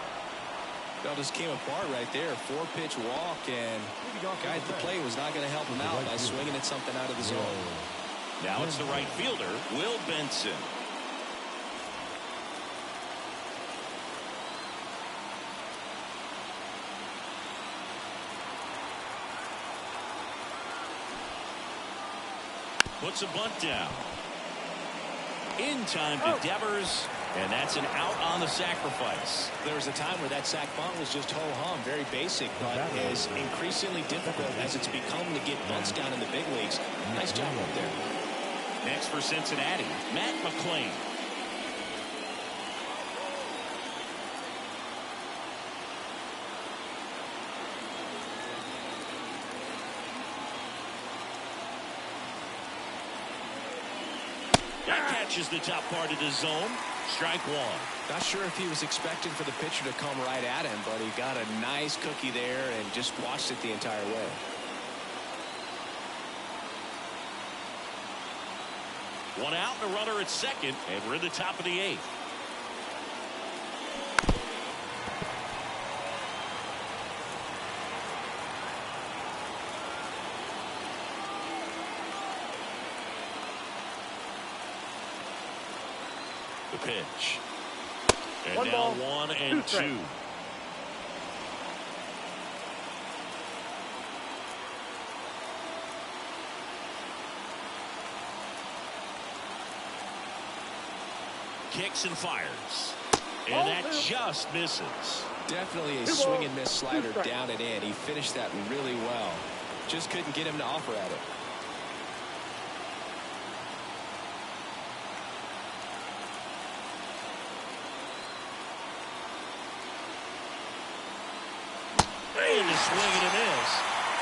Well, just came apart right there. 4-pitch walk, and guy at the plate was not going to help him out by swinging at something out of the zone. Now it's the right fielder, Will Benson. Puts a bunt down. In time to Devers, and that's an out on the sacrifice. There was a time where that sac bunt was just ho-hum, very basic, but is increasingly difficult as it's become to get bunts down in the big leagues. Nice job up there. Next for Cincinnati, Matt McClain. That catches the top part of the zone. Strike 1. Not sure if he was expecting for the pitcher to come right at him, but he got a nice cookie there and just watched it the entire way. One out and a runner at second, and we're in the top of the 8th. The pitch. And One now ball, 1 and 2. Kicks and fires. And that just misses. Definitely a swing and miss slider down and in. He finished that really well. Just couldn't get him to offer at it. And a swing and a miss.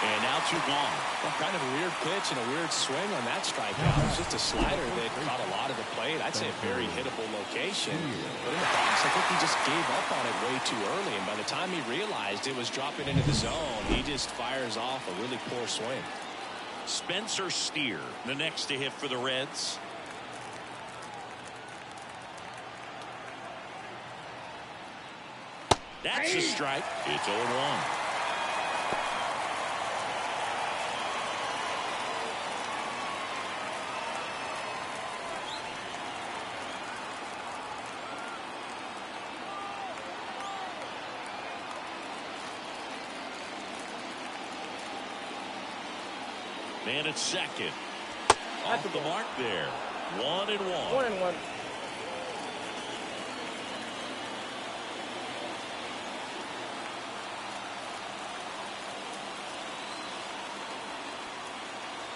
And now 2 gone. Well, kind of a weird pitch and a weird swing on that strikeout. It's just a slider that caught a lot of the plate. I'd say a very hittable location. But in the box, I think he just gave up on it way too early. And by the time he realized it was dropping into the zone, he just fires off a really poor swing. Spencer Steer, the next to hit for the Reds. That's a strike. It's 0-1. Man at second. Off the mark there. 1 and 1. 1 and 1.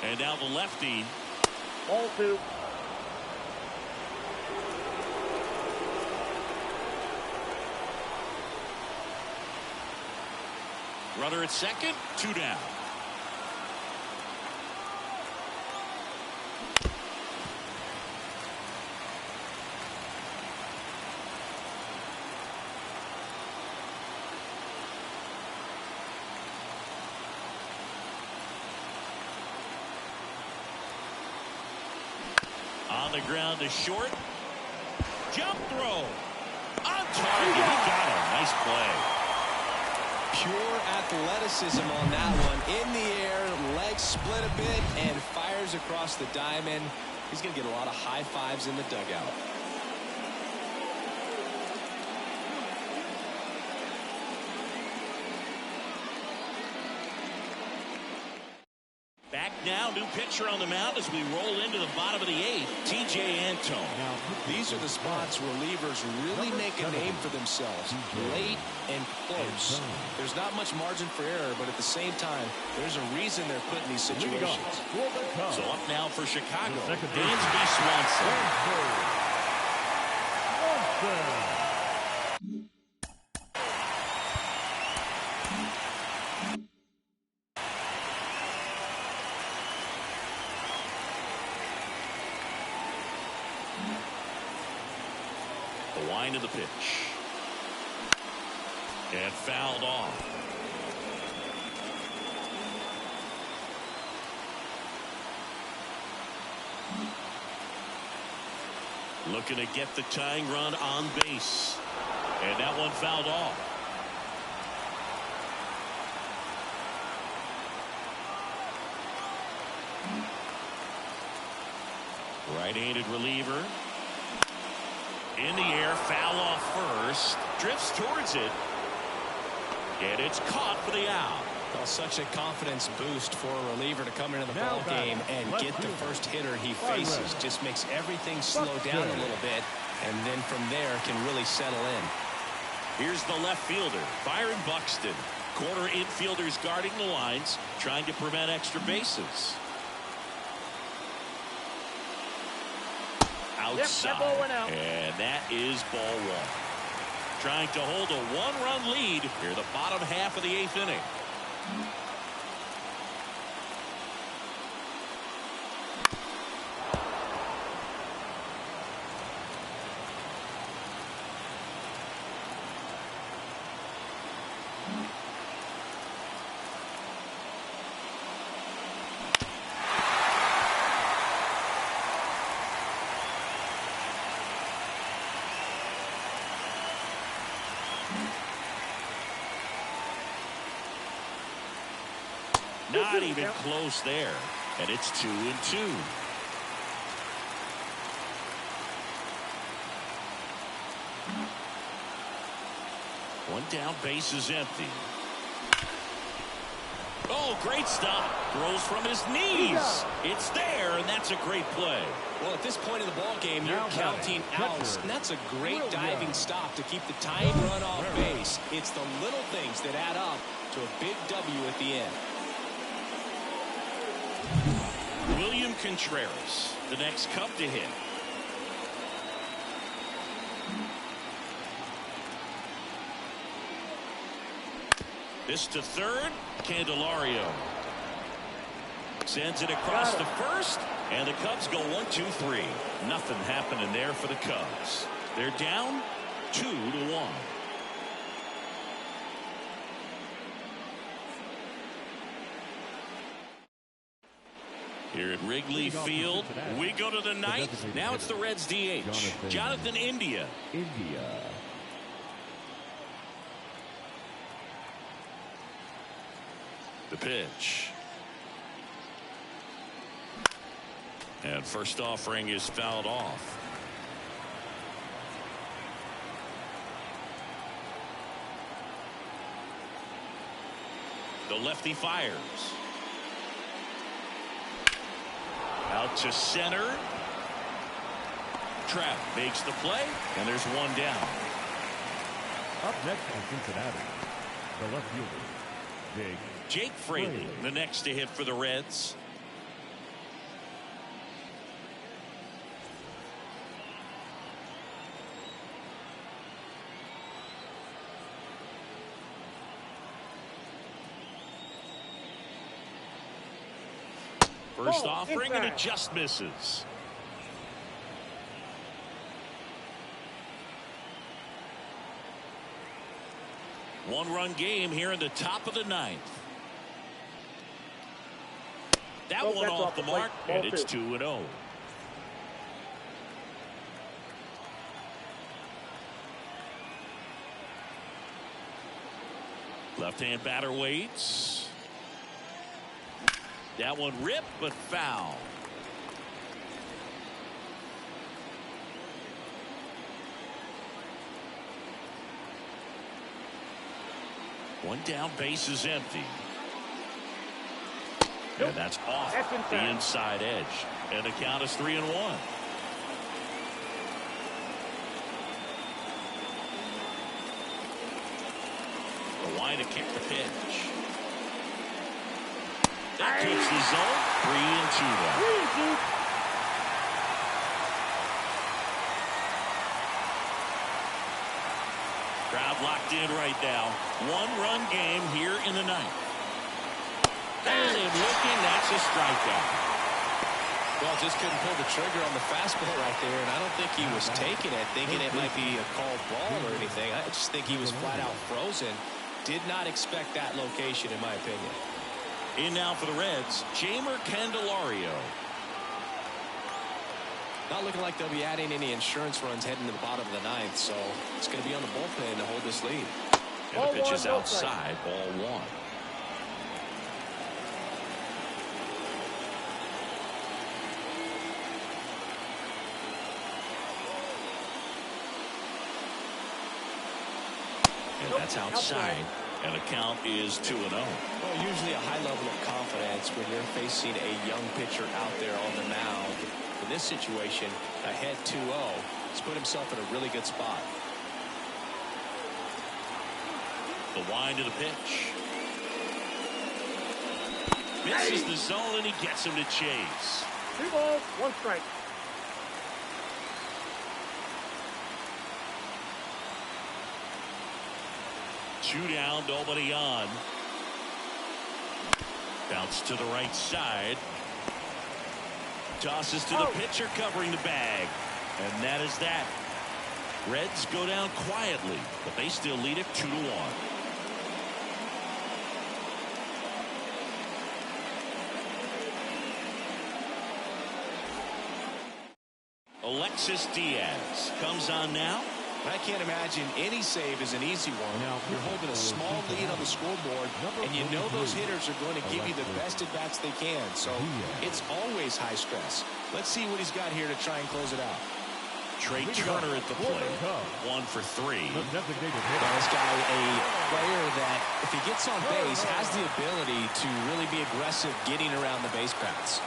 And now the lefty. Ball 2. Runner at second, 2 down. On the ground to short. Jump throw. On target. He got it. Nice play. Pure athleticism on that one. In the air, legs split a bit, and fires across the diamond. He's going to get a lot of high fives in the dugout. Back now, new pitcher on the mound as we roll into the bottom of the 8th, T.J. Antone. Now, these are the spots relievers really make a name for themselves. Late and close. There's not much margin for error, but at the same time, there's a reason they're put in these situations. So up now for Chicago, Dansby Swanson. The wind of the pitch. And fouled off. Looking to get the tying run on base. And that one fouled off. Right-handed reliever. In the air, foul off first. Drifts towards it. And it's caught for the out. Well, such a confidence boost for a reliever to come into the ball game and get the first hitter he faces. Just makes everything slow down a little bit, and then from there can really settle in. Here's the left fielder, Byron Buxton. Corner infielders guarding the lines, trying to prevent extra bases. Outside. Yep, that ball went out. And that is ball 1. Trying to hold a 1-run lead here the bottom half of the 8th inning. Not even close there. And it's 2-2. One down, base is empty. Oh, great stop. Throws from his knees. It's there, and that's a great play. Well, at this point in the ball game, you're counting outs, and that's a great diving stop to keep the tying run off base. It's the little things that add up to a big W at the end. William Contreras, the next Cub to hit. This to third, Candelario. Sends it across to first, and the Cubs go 1-2-3. Nothing happening there for the Cubs. They're down 2-1. Here at Wrigley Field, we go to the 9th. Now it's the Reds DH, Jonathan India. The pitch. And first offering is fouled off. The lefty fires. Out to center. Trapp makes the play, and there's one down. Up next in Cincinnati, the left fielder, Jake Fraley, the next to hit for the Reds. First offering, and it just misses. One-run game here in the top of the ninth. That one off the mark, and it's 2-0. Left-hand batter waits. That one ripped, but foul. One down, base is empty. And that's off the inside edge. And the count is 3-1. The line to kick the pitch. That keeps the zone. 3-2 now. Crowd locked in right now. One-run game here in the ninth. And looking, that's a strikeout. Well, just couldn't pull the trigger on the fastball right there, and I don't think he was taking it, thinking it might be a called ball or anything. I just think he was flat out frozen. Did not expect that location, in my opinion. In now for the Reds, Jamer Candelario. Not looking like they'll be adding any insurance runs heading to the bottom of the ninth, so it's going to be on the bullpen to hold this lead. And the pitch is outside, ball one. And that's outside. And the count is 2-0. Well, usually a high level of confidence when you're facing a young pitcher out there on the mound. In this situation, ahead 2-0, he's put himself in a really good spot. The wind of the pitch. Misses the zone, and he gets him to chase. 2 balls, 1 strike. Two down, nobody on. Bounce to the right side. Tosses to the pitcher covering the bag. And that is that. Reds go down quietly, but they still lead it 2-1. Alexis Diaz comes on now. I can't imagine any save is an easy one. You're holding a small lead on the scoreboard, and you know those hitters are going to give you the best at-bats they can. So it's always high stress. Let's see what he's got here to try and close it out. Trey Turner at the plate. 1 for 3. This guy, a player that, if he gets on base, has the ability to really be aggressive getting around the base paths.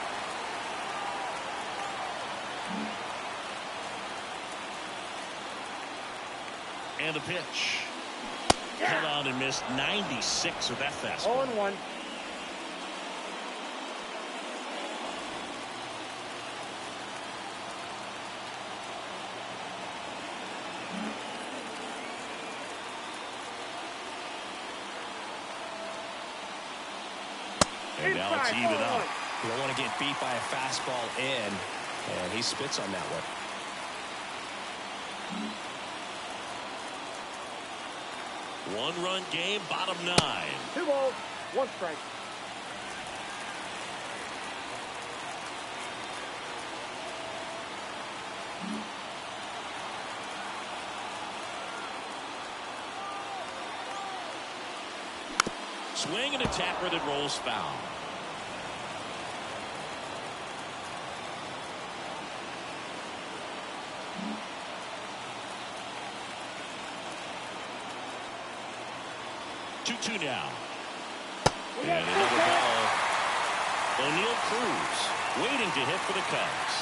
And the pitch. Held on and missed 96 with that fastball. 0-1. And now it's even up. You don't want to get beat by a fastball in, and he spits on that one. One-run game, bottom 9. 2 balls, 1 strike. Swing and a tapper that rolls foul. Two now. And another ball. O'Neal Cruz waiting to hit for the Cubs.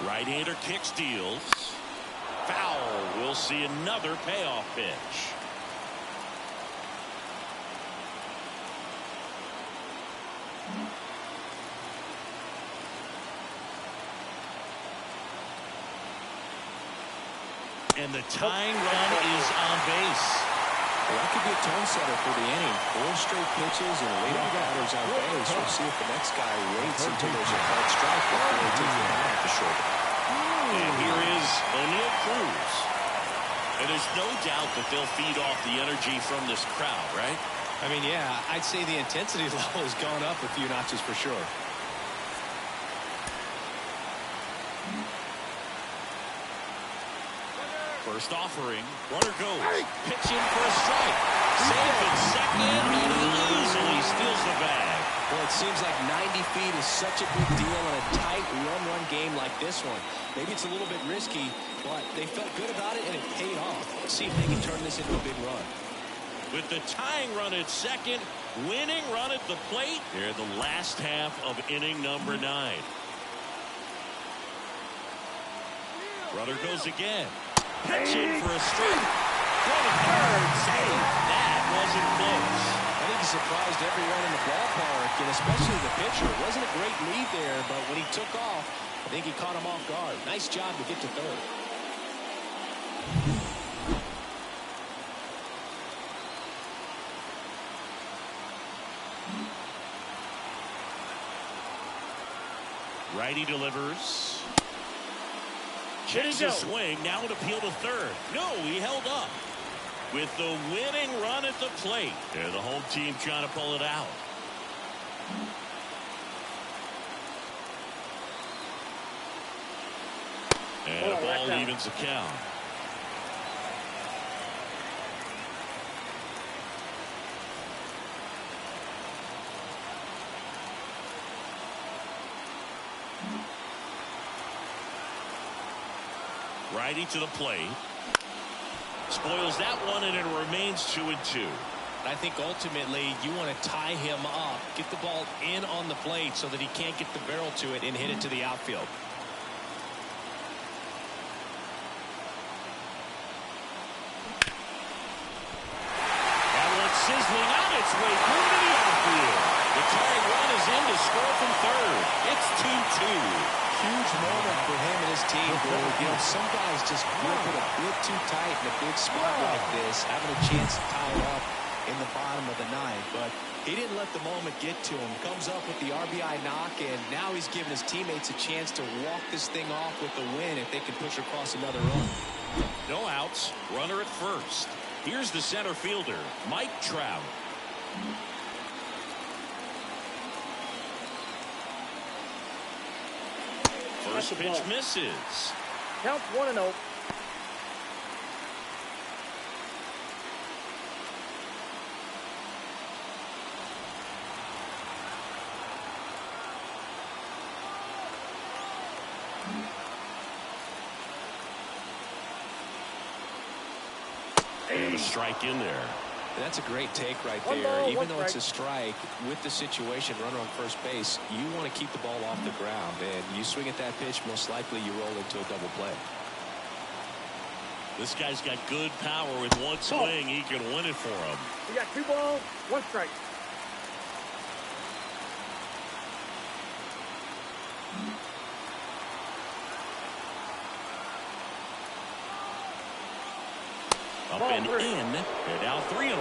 Right-hander kick steals. Foul. We'll see another payoff pitch. And the tying run is on base. Well, that could be a tone setter for the inning. 4 straight pitches and leadoff batters on base. We'll see if the next guy waits until there's a called strike before he takes the bat at the shoulder. And here is O'Neill Cruz. And there's no doubt that they'll feed off the energy from this crowd, right? I mean, yeah, I'd say the intensity level has gone up a few notches for sure. First offering, runner goes, pitch in for a strike, safe at second, and he easily steals the bag. Well, it seems like 90 feet is such a big deal in a tight one-run game like this one. Maybe it's a little bit risky, but they felt good about it, and it paid off. Let's see if they can turn this into a big run. With the tying run at second, winning run at the plate, here the last half of inning number 9. Runner goes again. Pitch in for a strike. Going third, save. That wasn't close. I think he surprised everyone in the ballpark, and especially the pitcher. It wasn't a great lead there, but when he took off, I think he caught him off guard. Nice job to get to third. Righty delivers. Checks the swing. Now an appeal to third. No, he held up. With the winning run at the plate. Yeah, the home team trying to pull it out. And a ball evens the count. Righty to the plate. Spoils that one, and it remains 2-2. I think ultimately you want to tie him up, get the ball in on the plate so that he can't get the barrel to it and hit it to the outfield. That one sizzling on its way through to the outfield. The tying run is in to score from third. It's 2-2. Huge moment for him and his team. Some guys just grip it a bit too tight in a big spot like this, having a chance to tie it up in the bottom of the 9th. But he didn't let the moment get to him. Comes up with the RBI knock, and now he's giving his teammates a chance to walk this thing off with the win if they can push across another run. No outs. Runner at first. Here's the center fielder, Mike Trout. First pitch misses. Counts 1-0. And a strike in there. That's a great take right there. Even though it's a strike, with the situation, runner on first base, you want to keep the ball off the ground. And you swing at that pitch, most likely you roll into a double play. This guy's got good power. With one swing, he can win it for him. We got 2 balls, 1 strike. Up and in, and now 3-1.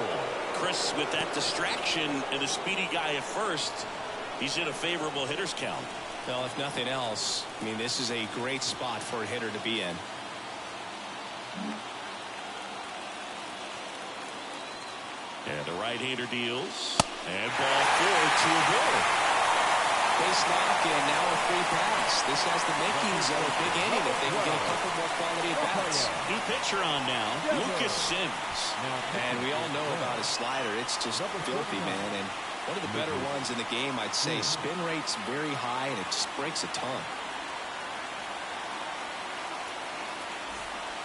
Chris, with that distraction and a speedy guy at first, he's in a favorable hitter's count. Well, if nothing else, I mean, this is a great spot for a hitter to be in. And the right-hander deals, and ball forward to a ball. Base knock, and now a free pass. This has the makings of a big inning if they can get a couple more quality at-bats. New pitcher on now, Lucas Sims. And we all know about his slider. It's just filthy, man. And one of the better ones in the game, I'd say. Spin rate's very high, and it just breaks a ton.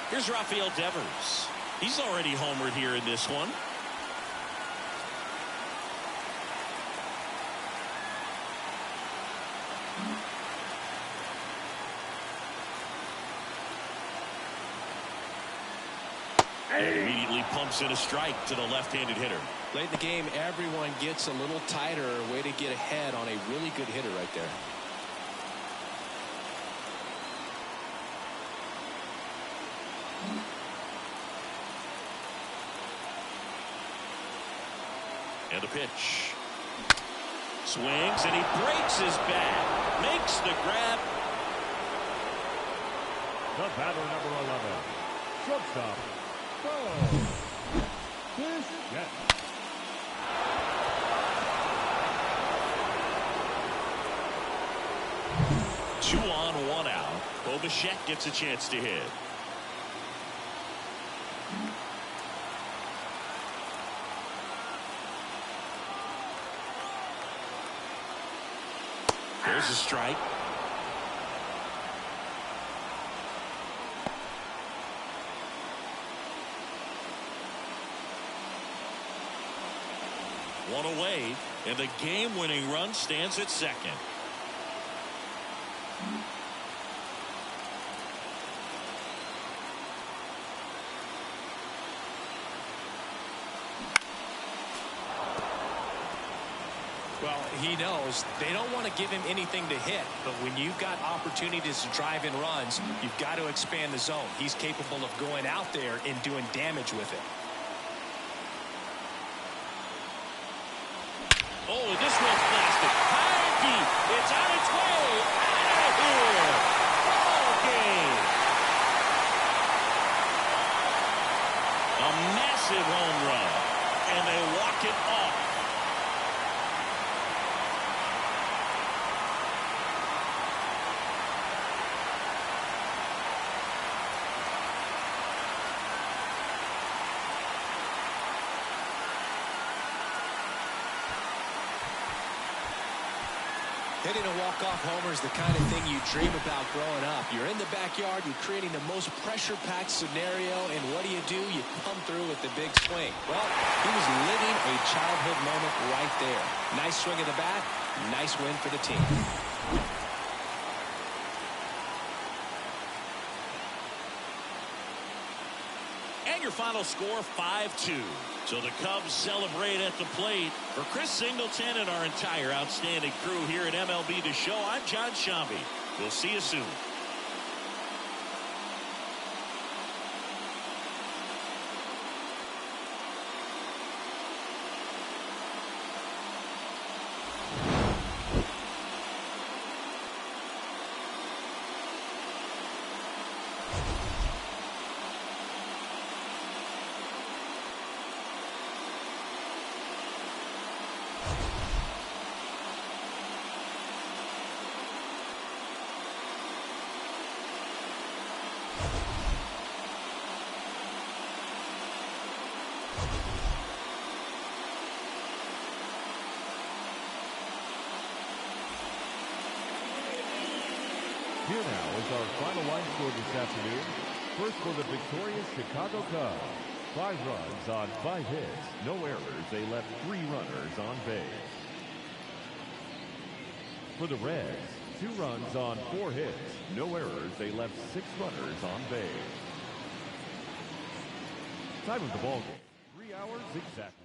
Here's Rafael Devers. He's already homered here in this one. And immediately pumps in a strike to the left-handed hitter. Late in the game, everyone gets a little tighter. Way to get ahead on a really good hitter right there. And the pitch. Swings, and he breaks his bat. Makes the grab. The batter, number 11. Shortstop. This yes. 2 on, 1 out. Bo Bichette gets a chance to hit. There's a strike. One away, and the game-winning run stands at second. Well, he knows they don't want to give him anything to hit, but when you've got opportunities to drive in runs, you've got to expand the zone. He's capable of going out there and doing damage with it. Oh, this one's blasted. High and deep. It's on its way. Out of here. Ball game. A massive home run. And they walk it off. Hitting a walk-off homer is the kind of thing you dream about growing up. You're in the backyard, you're creating the most pressure-packed scenario, and what do? You come through with the big swing. Well, he was living a childhood moment right there. Nice swing of the bat, nice win for the team. And your final score, 5-2. So the Cubs celebrate at the plate. For Chris Singleton and our entire outstanding crew here at MLB The Show, I'm John Shambi. We'll see you soon. Here now is our final line score this afternoon. First for the victorious Chicago Cubs. 5 runs on 5 hits. No errors. They left 3 runners on base. For the Reds, 2 runs on 4 hits. No errors. They left 6 runners on base. Time of the ball game, 3 hours exactly.